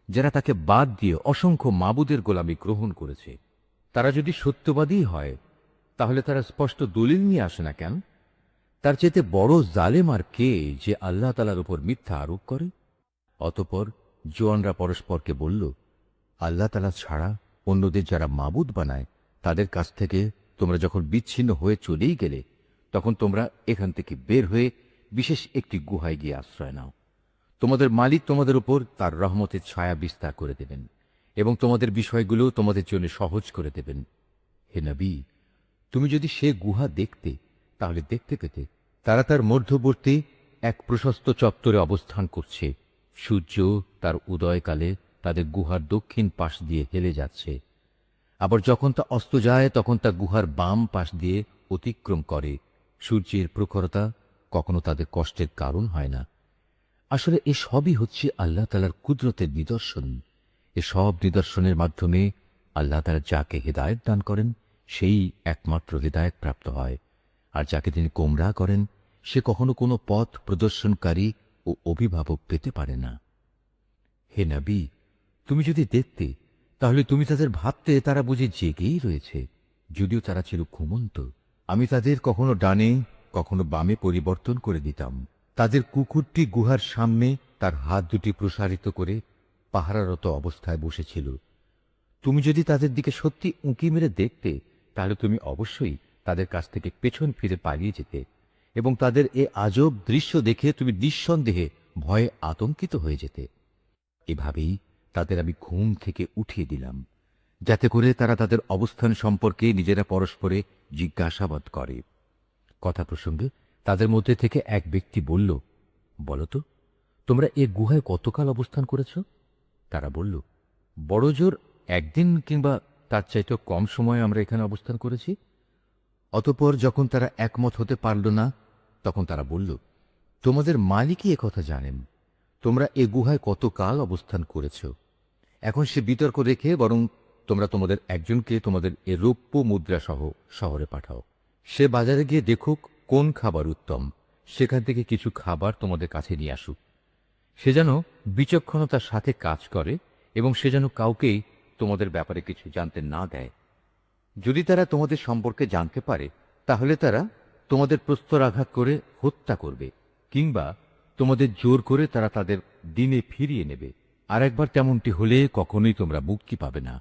S1: যারা তাকে বাদ দিয়ে অসংখ্য মাবুদের গোলামি গ্রহণ করেছে। তারা যদি সত্যবাদী হয়, তাহলে তারা স্পষ্ট দলিল নিয়ে আসে না কেন? তার চেয়ে বড় জালেম আর কে, যে আল্লাহ তাআলার উপর মিথ্যা আরোপ করে? অতঃপর জোয়ানরা পরস্পরকে বলল, আল্লাহ তাআলা ছাড়া অন্যদের যারা মাবুদ বানায়, তাদের কাছ থেকে তোমরা যখন বিচ্ছিন্ন হয়ে চলেই গেলে, তখন তোমরা এখান থেকে বের হয়ে বিশেষ একটি গুহায় গিয়ে আশ্রয় নাও। তোমাদের মালিক তোমাদের উপর তার রহমতের ছায়া বিস্তার করে দেবেন এবং তোমাদের বিষয়গুলো তোমাদের জন্য সহজ করে দেবেন। হে নবী, তুমি যদি সে গুহা দেখতে, তাহলে দেখতে পেতে তারা তার মধ্যবর্তী এক প্রশস্ত চত্বরে অবস্থান করছে। সূর্য তার উদয়কালে তাদের গুহার দক্ষিণ পাশ দিয়ে হেলে যাচ্ছে, আবার যখন তা অস্ত যায় তখন তা গুহার বাম পাশ দিয়ে অতিক্রম করে। সূর্যের প্রখরতা কখনো তাদের কষ্টের কারণ হয় না। আসলে এ সবই হচ্ছে আল্লাহ তাআলার কুদরতের নিদর্শন। এ সব নিদর্শনের মাধ্যমে আল্লাহ তাআলা যাকে হেদায়েত দান করেন, সেই একমাত্র হেদায়েত প্রাপ্ত হয়, আর যাকে তিনি গোমরাহ করেন, সে কখনো কোনো পথ প্রদর্শনকারী ও অভিভাবক পেতে পারে না। হে নবী, তুমি যদি দেখতে, তাহলে তুমি তাদের ভাবতে তারা বুঝি জেগেই রয়েছে, যদিও তারা ছিল ঘুমন্ত। আমি তাদের কখনো ডানে কখনো বামে পরিবর্তন করে দিতাম। তাদের কুকুরটি গুহার সামনে তার হাত দুটি প্রসারিত করে পাহারারত অবস্থায় বসেছিল। তুমি যদি তাদের দিকে সত্যি উঁকি মেরে দেখতে, তাহলে তুমি অবশ্যই তাদের কাছ থেকে পেছন ফিরে পালিয়ে যেতে এবং তাদের এ আজব দৃশ্য দেখে তুমি নিঃসন্দেহে ভয়ে আতঙ্কিত হয়ে যেতে। এভাবেই তাদের আমি ঘুম থেকে উঠিয়ে দিলাম, যাতে করে তারা তাদের অবস্থান সম্পর্কে নিজেরা পরস্পরে জিজ্ঞাসাবাদ করে। কথা প্রসঙ্গে তাদের মধ্যে থেকে এক ব্যক্তি বলল, বলতো, তোমরা এ গুহায় কতকাল অবস্থান করেছ? তারা বলল, বড় জোর একদিন কিংবা তার চাইতেও কম সময় আমরা এখানে অবস্থান করেছি। অতঃপর যখন তারা একমত হতে পারল না, তখন তারা বলল, তোমাদের মালিকই একথা জানেন, তোমরা এ গুহায় কতকাল অবস্থান করেছ। এখন সে বিতর্ক রেখে বরং তোমরা তোমাদের একজনকে তোমাদের এ রৌপ্য মুদ্রা সহ শহরে পাঠাও। সে বাজারে গিয়ে দেখুক কোন খাবার উত্তম, সেখান থেকে কিছু খাবার তোমাদের কাছে নিয়ে আসুক। সে যেন বিচক্ষণতার সাথে কাজ করে এবং সে যেন কাউকেই তোমাদের ব্যাপারে কিছু জানতে না দেয়। যদি তারা তোমাদের সম্পর্কে জানতে পারে, তাহলে তারা তোমাদের প্রস্তরাঘাত করে হত্যা করবে, কিংবা তোমাদের জোর করে তারা তাদের দিনে ফিরিয়ে নেবে। আর একবার তেমনটি হলে কখনোই তোমরা মুক্তি পাবে না।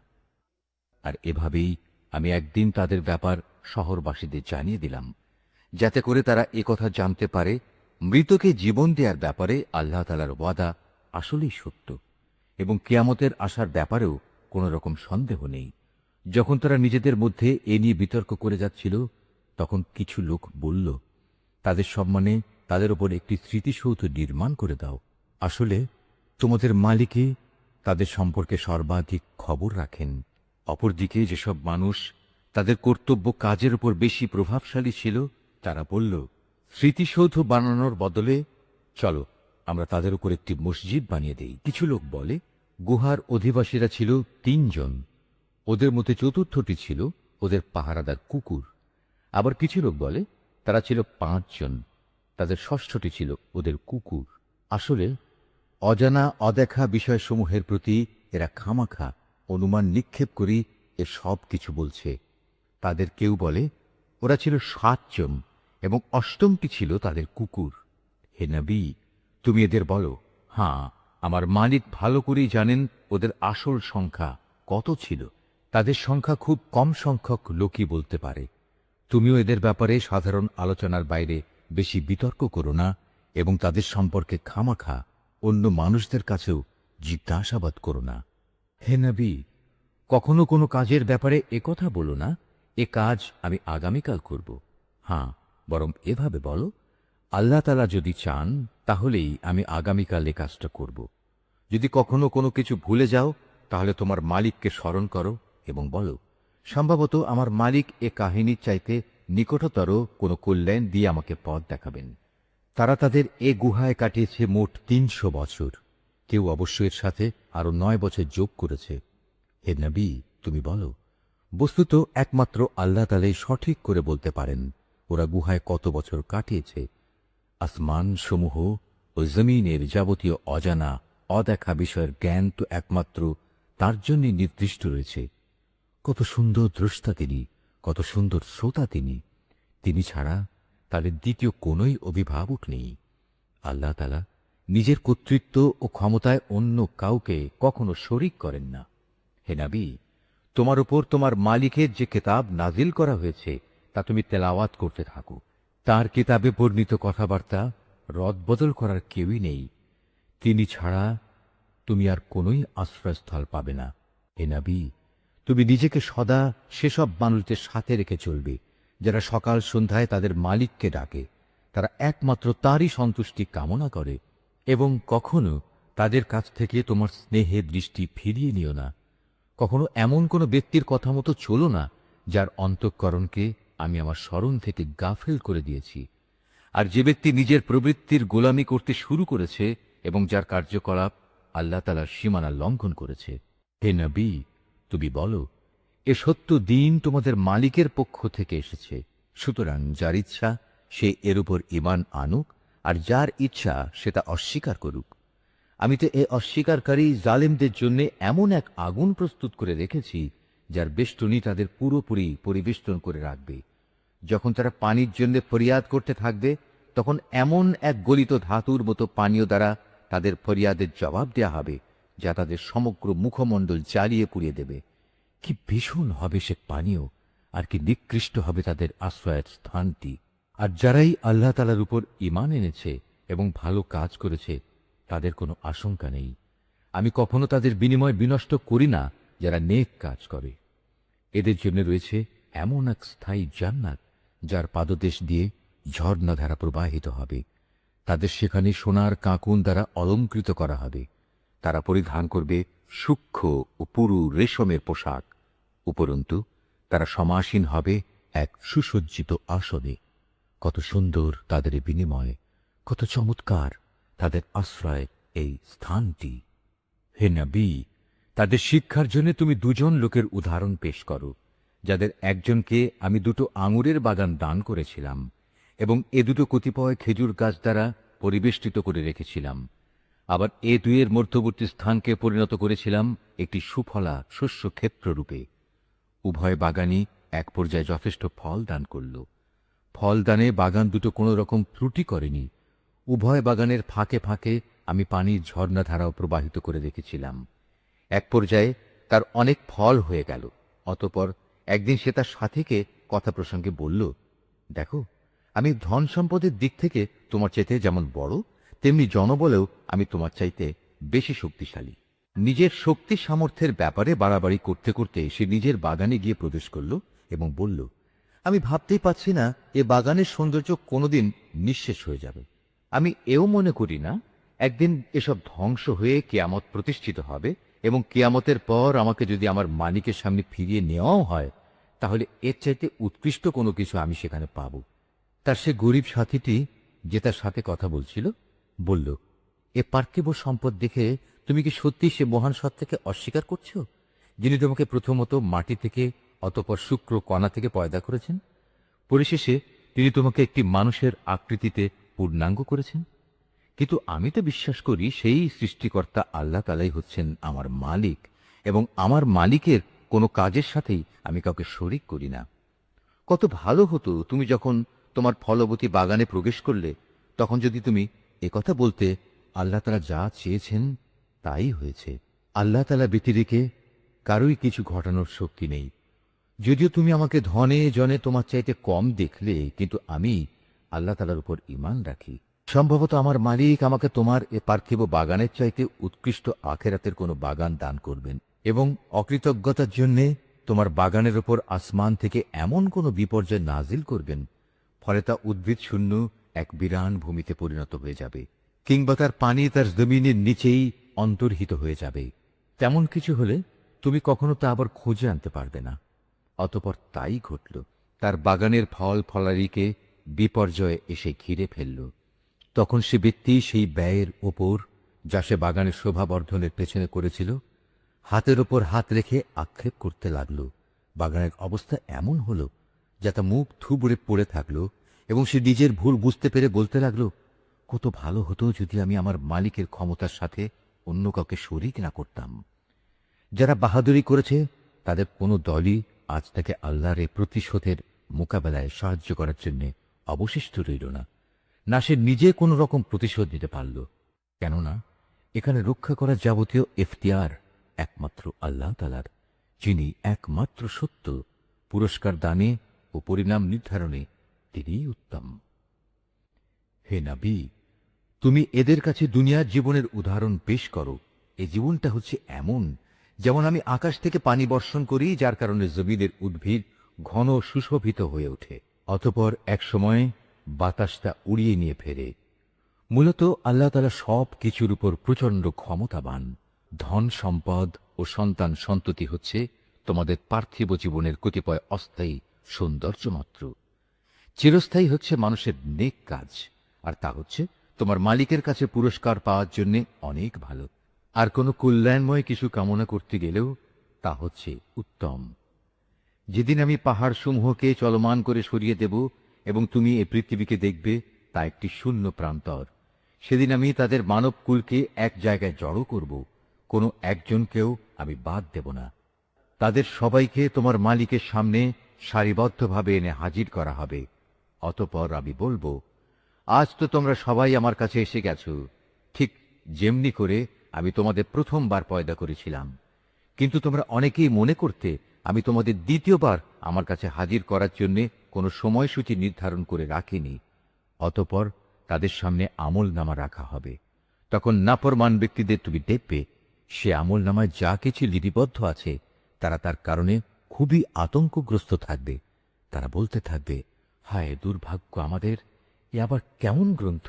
S1: আর এভাবেই আমি একদিন তাদের ব্যাপার শহরবাসীদের জানিয়ে দিলাম, যাতে করে তারা একথা জানতে পারে, মৃতকে জীবন দেওয়ার ব্যাপারে আল্লাহ তাআলার ওয়াদা আসলেই সত্য এবং কিয়ামতের আসার ব্যাপারেও কোনো রকম সন্দেহ নেই। যখন তারা নিজেদের মধ্যে এ নিয়ে বিতর্ক করে যাচ্ছিল, তখন কিছু লোক বলল, তাদের সম্মানে তাদের ওপর একটি স্মৃতিসৌধ নির্মাণ করে দাও। আসলে তোমাদের মালিকই তাদের সম্পর্কে সর্বাধিক খবর রাখেন। অপরদিকে যেসব মানুষ তাদের কর্তব্য কাজের উপর বেশি প্রভাবশালী ছিল, তারা বলল, স্মৃতিসৌধ বানানোর বদলে চলো আমরা তাদের উপর একটি মসজিদ বানিয়ে দেই। কিছু লোক বলে, গুহার অধিবাসীরা ছিল 3 জন, ওদের মধ্যে চতুর্থটি ছিল ওদের পাহারাদার কুকুর। আবার কিছু লোক বলে তারা ছিল 5 জন, তাদের ষষ্ঠটি ছিল ওদের কুকুর। আসলে অজানা অদেখা বিষয়সমূহের প্রতি এরা খামাখা অনুমান নিক্ষেপ করি এ সব কিছু বলছে। তাদের কেউ বলে ওরা ছিল 7 জন এবং অষ্টমটি ছিল তাদের কুকুর। হে নবী, তুমি এদের বলো, হ্যাঁ, আমার মালিক ভালো করেই জানেন ওদের আসল সংখ্যা কত ছিল। তাদের সংখ্যা খুব কম সংখ্যক লোকই বলতে পারে। তুমিও এদের ব্যাপারে সাধারণ আলোচনার বাইরে বেশি বিতর্ক করো না এবং তাদের সম্পর্কে খামাখা অন্য মানুষদের কাছেও জিজ্ঞাসাবাদ করো না। হে নবী, কখনো কোনো কাজের ব্যাপারে একথা বলো না, এ কাজ আমি আগামীকাল করব। হ্যাঁ, বরং এভাবে বলো, আল্লাহ তাআলা যদি চান তাহলেই আমি আগামীকাল এ কাজটা করব। যদি কখনো কোনো কিছু ভুলে যাও তাহলে তোমার মালিককে স্মরণ করো এবং বলো, সম্ভবত আমার মালিক এ কাহিনীর চাইতে নিকটতর কোনো কল্যাণ দিয়ে আমাকে পথ দেখাবেন। তারা তাদের এ গুহায় কাটিয়েছে মোট 300 বছর। কেউ অবশ্য এর সাথে আরো 9 বছর যোগ করেছে। হে নবী, তুমি বলো, বস্তুত একমাত্র আল্লাহ তাআলাই সঠিক করে বলতে পারেন ওরা গুহায় কত বছর কাটিয়েছে। আসমান সমূহ ও জমিনের যাবতীয় অজানা অদেখা বিষয়ের জ্ঞান তো একমাত্র তার জন্যই নির্দিষ্ট রয়েছে। কত সুন্দর দ্রষ্টা তিনি, কত সুন্দর শ্রোতা তিনি। তিনি ছাড়া তাদের দ্বিতীয় কোনোই অভিভাবক নেই। আল্লাহ তাআলা নিজের কর্তৃত্ব ও ক্ষমতায় অন্য কাউকে কখনো শরীক করেন না। হে নবী, তোমার উপর তোমার মালিকের যে কিতাব নাজিল করা হয়েছে তা তুমি তেলাওয়াত করতে থাকো। তার কিতাবে বর্ণিত কথাবার্তা রদবদল করার কেউই নেই। তিনি ছাড়া তুমি আর কোনোই আশ্রয়স্থল পাবে না। হে নবী, তুমি নিজেকে সদা সেসব মানুষদের সাথে রেখে চলবে যারা সকাল সন্ধ্যায় তাদের মালিককে ডাকে। তারা একমাত্র তারই সন্তুষ্টি কামনা করে এবং কখনো তাদের কাছ থেকে তোমার স্নেহের দৃষ্টি ফিরিয়ে নিও না। কখনো এমন কোনো ব্যক্তির কথা মতো চলো না যার অন্তঃকরণকে আমি আমার স্মরণ থেকে গাফেল করে দিয়েছি। আর যে ব্যক্তি নিজের প্রবৃত্তির গোলামি করতে শুরু করেছে এবং যার কার্যকলাপ আল্লাহ তাআলার সীমানা লঙ্ঘন করেছে। হে নবী, তুমি বলো, এ সত্য দিন তোমাদের মালিকের পক্ষ থেকে এসেছে। সুতরাং যার ইচ্ছা সে এর উপর ঈমান আনুক, আর যার ইচ্ছা সে তা অস্বীকার করুক। আমি তো এ অস্বীকারী জালেমদের জন্য এমন এক আগুন প্রস্তুত করে রেখেছি যার বেষ্টনী তাদের পুরোপুরি পরিবেষ্টন করে রাখবে। যখন তারা পানির জন্য ফরিয়াদ করতে থাকবে তখন এমন এক গলিত ধাতুর মতো পানীয় দ্বারা তাদের ফরিয়াদের জবাব দেয়া হবে যা তাদের সমগ্র মুখমণ্ডল জ্বালিয়ে পুড়িয়ে দেবে। কি ভীষণ হবে সে পানীয়, আর কি নিকৃষ্ট হবে তাদের আশ্রয়ের স্থানটি। আর যারাই আল্লাহ তাআলার উপর ঈমান এনেছে এবং ভালো কাজ করেছে তাদের কোনো আশঙ্কা নেই। আমি কখনো তাদের বিনিময় বিনষ্ট করি না যারা নেক কাজ করে। এদের জন্য রয়েছে এমন এক স্থায়ী জান্নাত যার পাদদেশ দিয়ে ঝর্ণাধারা প্রবাহিত হবে। তাদের সেখানে সোনার কাঁকুন দ্বারা অলঙ্কৃত করা হবে। তারা পরিধান করবে সূক্ষ্ম ও পুরু রেশমের পোশাক। উপরন্তু তারা সমাসীন হবে এক সুসজ্জিত আসনে। কত সুন্দর তাদের বিনিময়, কত চমৎকার তাদের আশ্রয় এই স্থানটি। হে নবী, তাদের শিক্ষার জন্য তুমি 2 জন লোকের উদাহরণ পেশ করো, যাদের একজনকে আমি 2টো আঙুরের বাগান দান করেছিলাম এবং এ 2টো কতিপয় খেজুর গাছ দ্বারা পরিবেষ্টিত করে রেখেছিলাম। আবার এ 2-এর মধ্যবর্তী স্থানকে পরিণত করেছিলাম একটি সুফলা শস্য ক্ষেত্ররূপে। উভয় বাগানই এক পর্যায়ে যথেষ্ট ফল দান করল। ফলদানে বাগান 2টো কোনো রকম ত্রুটি করেনি। উভয় বাগানের ফাঁকে ফাঁকে আমি পানির ঝর্ণাধারাও প্রবাহিত করে রেখেছিলাম। এক পর্যায়ে তার অনেক ফল হয়ে গেল। অতঃপর একদিন সে তার সাথীকে কথা প্রসঙ্গে বলল, দেখো, আমি ধন সম্পদের দিক থেকে তোমার চাইতে যেমন বড়, তেমনি জনবলেও আমি তোমার চাইতে বেশি শক্তিশালী। নিজের শক্তি সামর্থ্যের ব্যাপারে বাড়াবাড়ি করতে করতে সে নিজের বাগানে গিয়ে প্রবেশ করল এবং বলল,
S2: আমি ভাবতেই পারছি না এ বাগানের সৌন্দর্য কোনোদিন নিঃশেষ হয়ে যাবে। আমি এও মনে করি না একদিন এসব ধ্বংস হয়ে কিয়ামত প্রতিষ্ঠিত হবে, এবং কিয়ামতের পর আমাকে যদি আমার মালিকের সামনে ফিরিয়ে নেওয়াও হয়, তাহলে এর চাইতে উৎকৃষ্ট কোনো কিছু আমি সেখানে পাব। তার সে গরিব সাথীটি যে তার সাথে কথা বলছিল বলল, এ পার্থিব সম্পদ দেখে তুমি কি সত্যি সে মহান সত্তাকে অস্বীকার করছো, যিনি তোমাকে প্রথমত মাটি থেকে অতঃপর শুক্র কণা থেকে পয়দা করেছেন, পরিশেষে তিনি তোমাকে একটি মানুষের আকৃতিতে পূর্ণাঙ্গ করেছেন? কিন্তু আমি তো বিশ্বাস করি সেই সৃষ্টিকর্তা আল্লাহ তাআলাই হচ্ছেন আমার মালিক, এবং আমার মালিকের কোনো কাজের সাথেই আমি কাউকে শরিক করি না। কত ভালো হতো তুমি যখন তোমার ফলবতী বাগানে প্রবেশ করলে, তখন যদি তুমি একথা বলতে, আল্লাহ তাআলা যা চেয়েছেন তাই হয়েছে। আল্লাহ তাআলা ব্যতিরেকে কারোই কিছু ঘটানোর শক্তি নেই। যদিও তুমি আমাকে ধনে জনে তোমার চাইতে কম দেখলে, কিন্তু আমি আল্লাহ তাআলার উপর ঈমান রাখি। সম্ভবত আমার মালিক আমাকে তোমার এ পার্থিব বাগানের চাইতে উৎকৃষ্ট আখেরাতের কোনো বাগান দান করবেন, এবং অকৃতজ্ঞতার জন্যে তোমার বাগানের ওপর আসমান থেকে এমন কোনো বিপর্যয় নাজিল করবেন, ফলে তা উদ্ভিদ শূন্য এক বিরান ভূমিতে পরিণত হয়ে যাবে, কিংবা তার পানি তার জমিনের নিচেই অন্তর্হিত হয়ে যাবে। তেমন কিছু হলে তুমি কখনো তা আবার খুঁজে আনতে পারবে না। অতঃপর তাই ঘটল। তার বাগানের ফল ফলারিকে বিপর্যয়ে এসে ঘিরে ফেলল। তখন সে ব্যক্তি সেই ব্যয়ের ওপর, যা সে বাগানের শোভাবর্ধনের পেছনে করেছিল, হাতের ওপর হাত রেখে আক্ষেপ করতে লাগল। বাগানের অবস্থা এমন হল যা তা মুখ থুবড়ে পড়ে থাকল, এবং সে নিজের ভুল বুঝতে পেরে বলতে লাগল, কত ভালো হতো যদি আমি আমার মালিকের ক্ষমতার সাথে অন্য কাউকে শরিক না করতাম। যারা বাহাদুরি করেছে তাদের কোনো দলই আজ তাকে আল্লাহর এই প্রতিশোধের মোকাবেলায় সাহায্য করার জন্য অবশিষ্ট রইল না। না সে নিজে কোনো রকম প্রতিশোধ নিতে পারল, কেননা এখানে রক্ষা করার যাবতীয় এখতিয়ার একমাত্র আল্লাহ তাআলার, যিনি একমাত্র সত্য। পুরস্কার দানে ও পরিণাম নির্ধারণে তিনিই উত্তম। হে নবী, তুমি এদের কাছে দুনিয়ার জীবনের উদাহরণ পেশ করো। এই জীবনটা হচ্ছে এমন, যেমন আমি আকাশ থেকে পানি বর্ষণ করি, যার কারণে জমিনের উদ্ভিদ ঘন সুশোভিত হয়ে ওঠে, অতঃপর এক সময় বাতাসটা উড়িয়ে নিয়ে ফেরে। মূলত আল্লাহ তাআলা সব কিছুর উপর প্রচণ্ড ক্ষমতাবান। ধন সম্পদ ও সন্তান সন্ততি হচ্ছে তোমাদের পার্থিব জীবনের কতিপয় অস্থায়ী সৌন্দর্য মাত্র। চিরস্থায়ী হচ্ছে মানুষের নেক কাজ, আর তা হচ্ছে তোমার মালিকের কাছে পুরস্কার পাওয়ার জন্য অনেক ভালো। আর কোনো কল্যাণময় কিছু কামনা করতে গেলেও তা হচ্ছে উত্তম। যেদিন আমি পাহাড় সমূহকে চলমান করে সরিয়ে দেব এবং তুমি এ পৃথিবীকে দেখবে তা একটি শূন্য প্রান্তর, সেদিন আমি তাদের মানব কুলকে এক জায়গায় জড়ো করব, কোনো একজনকেও আমি বাদ দেব না। তাদের সবাইকে তোমার মালিকের সামনে সারিবদ্ধভাবে এনে হাজির করা হবে। অতঃপর আমি বলবো, আজ তো তোমরা সবাই আমার কাছে এসে গেছো, ঠিক যেমনি করে আমি তোমাদের প্রথমবার পয়দা করেছিলাম। কিন্তু তোমরা অনেকেই মনে করতে আমি তোমাদের দ্বিতীয়বার আমার কাছে হাজির করার জন্য কোনো সময়সূচি নির্ধারণ করে রাখিনি। অতঃপর তাদের সামনে আমলনামা রাখা হবে। তখন নাফরমান ব্যক্তিদের তুমি দেখবে, সে আমলনামায় যা কিছু লিপিবদ্ধ আছে তারা তার কারণে খুবই আতঙ্কগ্রস্ত থাকবে। তারা বলতে থাকবে, হায় দুর্ভাগ্য আমাদের, এ আবার কেমন গ্রন্থ!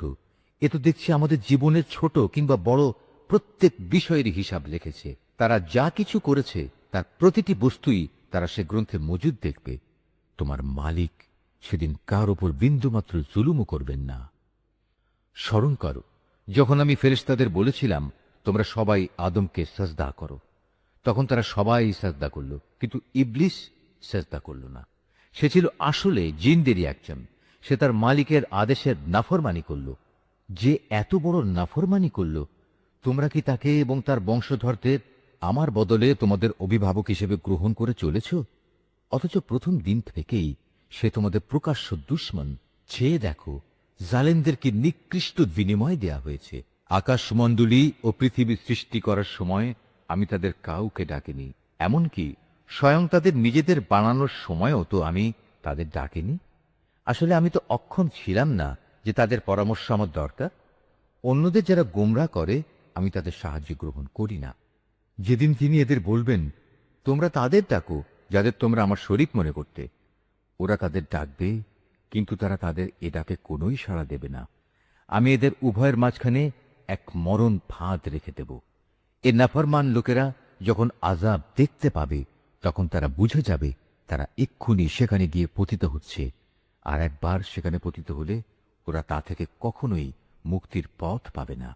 S2: এ তো দেখছি আমাদের জীবনের ছোট কিংবা বড় প্রত্যেক বিষয়ের হিসাব লিখেছে। তারা যা কিছু করেছে তার প্রতিটি বস্তুই তারা সে গ্রন্থে মজুদ দেখবে। তোমার মালিক সেদিন কার ওপর বিন্দুমাত্র জুলুমও করবেন না। স্মরণ করো, যখন আমি ফেরেশতাদের বলেছিলাম তোমরা সবাই আদমকে সাজদা করো, তখন তারা সবাই সাজদা করল, কিন্তু ইবলিস সাজদা করল না। সে ছিল আসলে জিনদেরই একজন। সে তার মালিকের আদেশের নাফরমানি করল। যে এত বড় নাফরমানি করল, তোমরা কি তাকে এবং তার বংশধরদের আমার বদলে তোমাদের অভিভাবক হিসেবে গ্রহণ করে চলেছ? অথচ প্রথম দিন থেকেই সে তোমাদের প্রকাশ্য দুশমন। চেয়ে দেখো, জালেমদেরকে নিকৃষ্ট বিনিময় দেয়া হয়েছে। আকাশমণ্ডলী ও পৃথিবী সৃষ্টি করার সময় আমি তাদের কাউকে ডাকিনি, এমনকি স্বয়ং তাদের নিজেদের বানানোর সময়ও তো আমি তাদের ডাকিনি। আসলে আমি তো অক্ষম ছিলাম না যে তাদের পরামর্শ আমার দরকার। অন্যদের যারা গোমরা করে আমি তাদের সাহায্য গ্রহণ করি না। যেদিন তিনি এদের বলবেন, তোমরা তাদের ডাকো যাদের তোমরা আমার শরীক মনে করতে, ওরা তাদের ডাকবে, কিন্তু তারা তাদের এ ডাকে কোনোই সাড়া দেবে না। আমি এদের উভয়ের মাঝখানে এক মরণ ফাঁদ রেখে দেব। এ নাফরমান লোকেরা যখন আযাব দেখতে পাবে, তখন তারা বুঝে যাবে তারা এক্ষুনি সেখানে গিয়ে পতিত হচ্ছে। আর একবার সেখানে পতিত হলে ওরা তা থেকে কখনোই মুক্তির পথ পাবে না।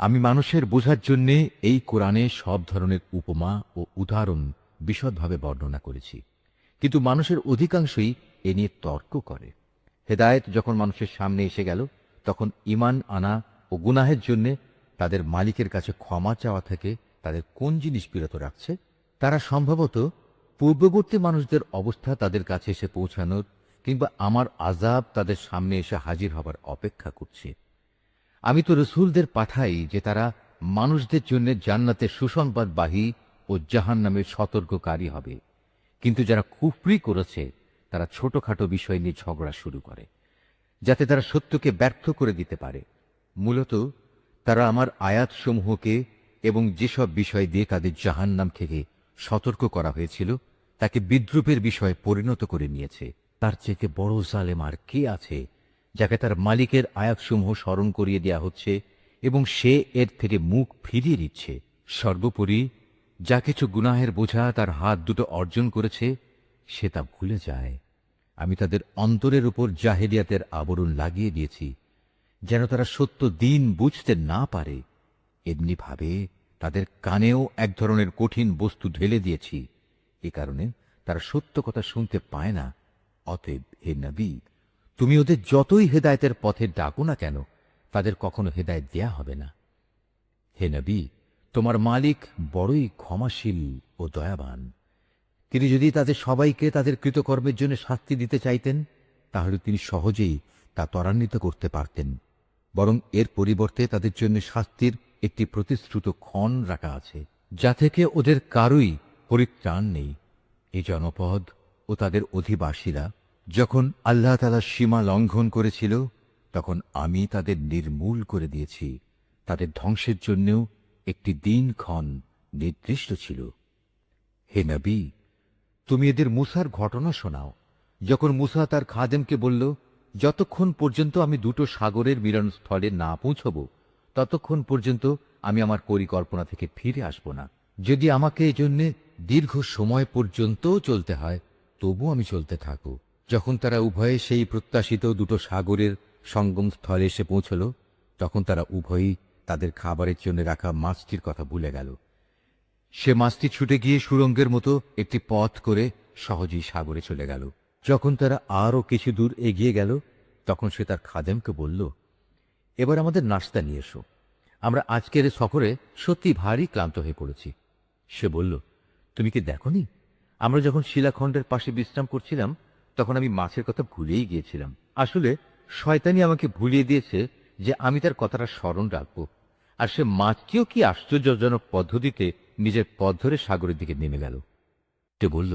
S2: আমি মানুষের বোঝার জন্যে এই কোরআনে সব ধরনের উপমা ও উদাহরণ বিশদভাবে বর্ণনা করেছি, কিন্তু মানুষের অধিকাংশই এ নিয়ে তর্ক করে। হেদায়েত যখন মানুষের সামনে এসে গেল, তখন ঈমান আনা ও গুনাহের জন্য তাদের মালিকের কাছে ক্ষমা চাওয়া থেকে তাদের কোন জিনিস বিরত রাখছে? তারা সম্ভবত পূর্ববর্তী মানুষদের অবস্থা তাদের কাছে এসে পৌঁছানোর কিংবা আমার আযাব তাদের সামনে এসে হাজির হবার অপেক্ষা করছে। আমি তো রসূলদের পাঠাই যে তারা মানুষদের জন্য জান্নাতের সুসংবাদবাহী ও জাহান্নামের সতর্ককারী হবে, কিন্তু যারা কুফরি করেছে তারা ছোটখাটো বিষয় নিয়ে ঝগড়া শুরু করে, যাতে তারা সত্যকে ব্যর্থ করে দিতে পারে। মূলত তারা আমার আয়াতসমূহকে এবং যেসব বিষয় দিয়ে তাদের জাহান্নাম থেকে সতর্ক করা হয়েছিল তাকে বিদ্রূপের বিষয়ে পরিণত করে নিয়েছে। তার চেয়ে বড় জালেম আর কে আছে, যাকে তার মালিকের আয়াতসমূহ স্মরণ করিয়ে দেয়া হচ্ছে এবং সে এর থেকে মুখ ফিরিয়ে নিচ্ছে। সর্বোপরি যা কিছু গুনাহের বোঝা তার হাত দুটো অর্জন করেছে, সে তা ভুলে যায়। আমি তাদের অন্তরের উপর জাহেলিয়াতের আবরণ লাগিয়ে দিয়েছি, যেন তারা সত্য দিন বুঝতে না পারে। এমনিভাবে তাদের কানেও এক ধরনের কঠিন বস্তু ঢেলে দিয়েছি, এ কারণে তারা সত্য কথা শুনতে পায় না। অতএব হে নবী, তুমি ওদের যতই হেদায়েতের পথে ডাকো না কেন, তাদের কখনো হেদায়েত দেয়া হবে না। হে নবী, তোমার মালিক বড়ই ক্ষমাশীল ও দয়াবান। তিনি যদি তাদের সবাইকে তাদের কৃতকর্মের জন্য শাস্তি দিতে চাইতেন, তাহলে তিনি সহজেই তা ত্বরান্বিত করতে পারতেন। বরং এর পরিবর্তে তাদের জন্য শাস্তির একটি প্রতিশ্রুত ক্ষণ রাখা আছে, যা থেকে ওদের কারুই পরিত্রাণ নেই। এই জনপদ ও তাদের অধিবাসীরা যখন আল্লাহ তাআলার সীমা লঙ্ঘন করেছিল, তখন আমি তাদের নির্মূল করে দিয়েছি। তাদের ধ্বংসের জন্যও একটি দিনক্ষণ নির্দিষ্ট ছিল। হে নবী, তুমি এদের মূসার ঘটনা শোনাও। যখন মূসা তার খাদেমকে বলল, যতক্ষণ পর্যন্ত আমি দুটো সাগরের মিলনস্থলে না পৌঁছব, ততক্ষণ পর্যন্ত আমি আমার পরিকল্পনা থেকে ফিরে আসব না। যদি আমাকে এজন্য দীর্ঘ সময় পর্যন্ত চলতে হয়, তবু আমি চলতে থাকব। যখন তারা উভয়ে সেই প্রত্যাশিত দুটো সাগরের সঙ্গম স্থলে এসে পৌঁছল, তখন তারা উভয়ই তাদের খাবারের জন্য রাখা মাছটির কথা ভুলে গেল। সে মাছটি ছুটে গিয়ে সুড়ঙ্গের মতো একটি পথ করে সহজেই সাগরে চলে গেল। যখন তারা আরও কিছু দূর এগিয়ে গেল, তখন সে তার খাদেমকে বলল, এবার আমাদের নাশতা নিয়ে এসো। আমরা আজকের সফরে সত্যি ভারী ক্লান্ত হয়ে পড়েছি। সে বলল, তুমি কি দেখোনি, আমরা যখন শিলাখণ্ডের পাশে বিশ্রাম করছিলাম, তখন আমি মাছের কথা ভুলেই গিয়েছিলাম। আসলে শয়তানি আমাকে ভুলিয়ে দিয়েছে যে আমি তার কথাটা স্মরণ রাখব। আর সে মাছটিও কি আশ্চর্যজনক পদ্ধতিতে নিজের পথ ধরে সাগরের দিকে নেমে গেল। সে বলল,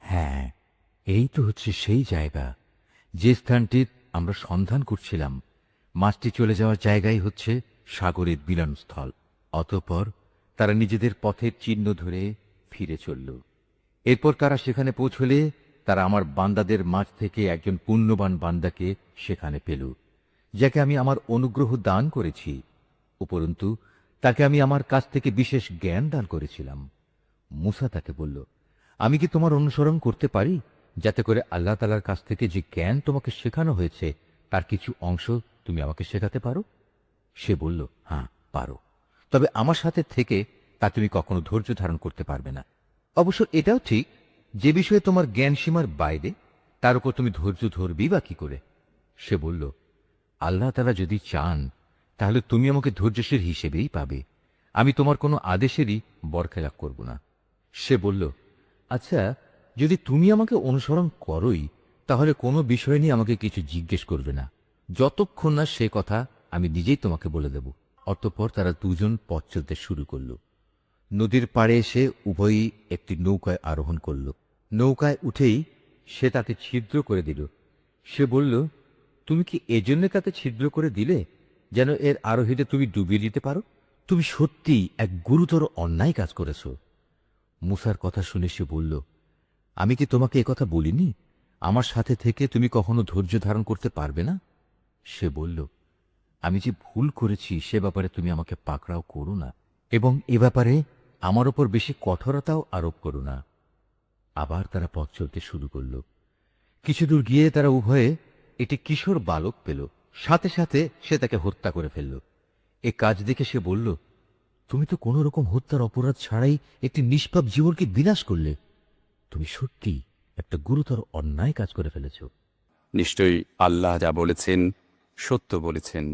S2: হ্যাঁ, এই তো হচ্ছে সেই জায়গা যে স্থানটির আমরা সন্ধান করছিলাম। মাছটি চলে যাওয়ার জায়গাই হচ্ছে সাগরের মিলনস্থল। অতঃপর তারা নিজেদের পথের চিহ্ন ধরে ফিরে চলল। এরপর তারা সেখানে পৌঁছলে তারা আমার বান্দাদের মাঝ থেকে একজন পুণ্যবান বান্দাকে সেখানে পেল, যাকে আমি আমার অনুগ্রহ দান করেছি। উপরন্তু তাকে আমি আমার কাছ থেকে বিশেষ জ্ঞান দান করেছিলাম। মূসা তাকে বলল, আমি কি তোমার অনুসরণ করতে পারি, যাতে করে আল্লাহ তাআলার কাছ থেকে যে জ্ঞান তোমাকে শেখানো হয়েছে তার কিছু অংশ তুমি আমাকে শেখাতে পারো? সে বলল, হ্যাঁ পারো, তবে আমার সাথে থেকে তা তুমি কখনো ধৈর্য ধারণ করতে পারবে না। অবশ্য এটাও ঠিক, যে বিষয়ে তোমার জ্ঞান সীমার বাইরে, তার উপর তুমি ধৈর্য ধরবি বা কি করে? সে বলল, আল্লাহ তাআলা যদি চান, তাহলে তুমি আমাকে ধৈর্যশীল হিসেবেই পাবে। আমি তোমার কোনো আদেশেরই বরখেলাপ করব না। সে বলল, আচ্ছা, যদি তুমি আমাকে অনুসরণ করোই, তাহলে কোনো বিষয় নিয়ে আমাকে কিছু জিজ্ঞেস করবে না, যতক্ষণ না সে কথা আমি নিজেই তোমাকে বলে দেব। অতঃপর তারা দুজন পথ চলতে শুরু করল। নদীর পাড়ে এসে উভয়ই একটি নৌকায় আরোহণ করল। নৌকায় উঠেই সে তাতে ছিদ্র করে দিল। সে বলল, তুমি কি এজন্য তাতে ছিদ্র করে দিলে যেন এর আরোহীতে তুমি ডুবিয়ে দিতে পারো? তুমি সত্যিই এক গুরুতর অন্যায় কাজ করেছ। মূসার কথা শুনে সে বলল, আমি কি তোমাকে একথা বলিনি? আমার সাথে থেকে তুমি কখনো ধৈর্য ধারণ করতে পারবে না? সে বলল, আমি যে ভুল করেছি সে ব্যাপারে তুমি আমাকে পাকড়াও করো না, এবং এ ব্যাপারে আমার ওপর বেশি কঠোরতাও আরোপ করো না। আবার তারা পথ চলতে শুরু করল। কিছু দূর গিয়ে তারা উভয়ে একটি কিশোর বালক পেল। সাথে সাথে সে তাকে হত্যা করে ফেলল। এ কাজ দেখে সে বলল, তুমি তো কোন রকম হত্যার অপরাধ ছাড়াই একটি নিষ্পাপ জীবনকে বিনাশ করলে। তুমি সত্যি একটা গুরুতর অন্যায় কাজ করে ফেলেছ।
S3: নিশ্চয়ই আল্লাহ যা বলেছেন সত্য বলেছেন।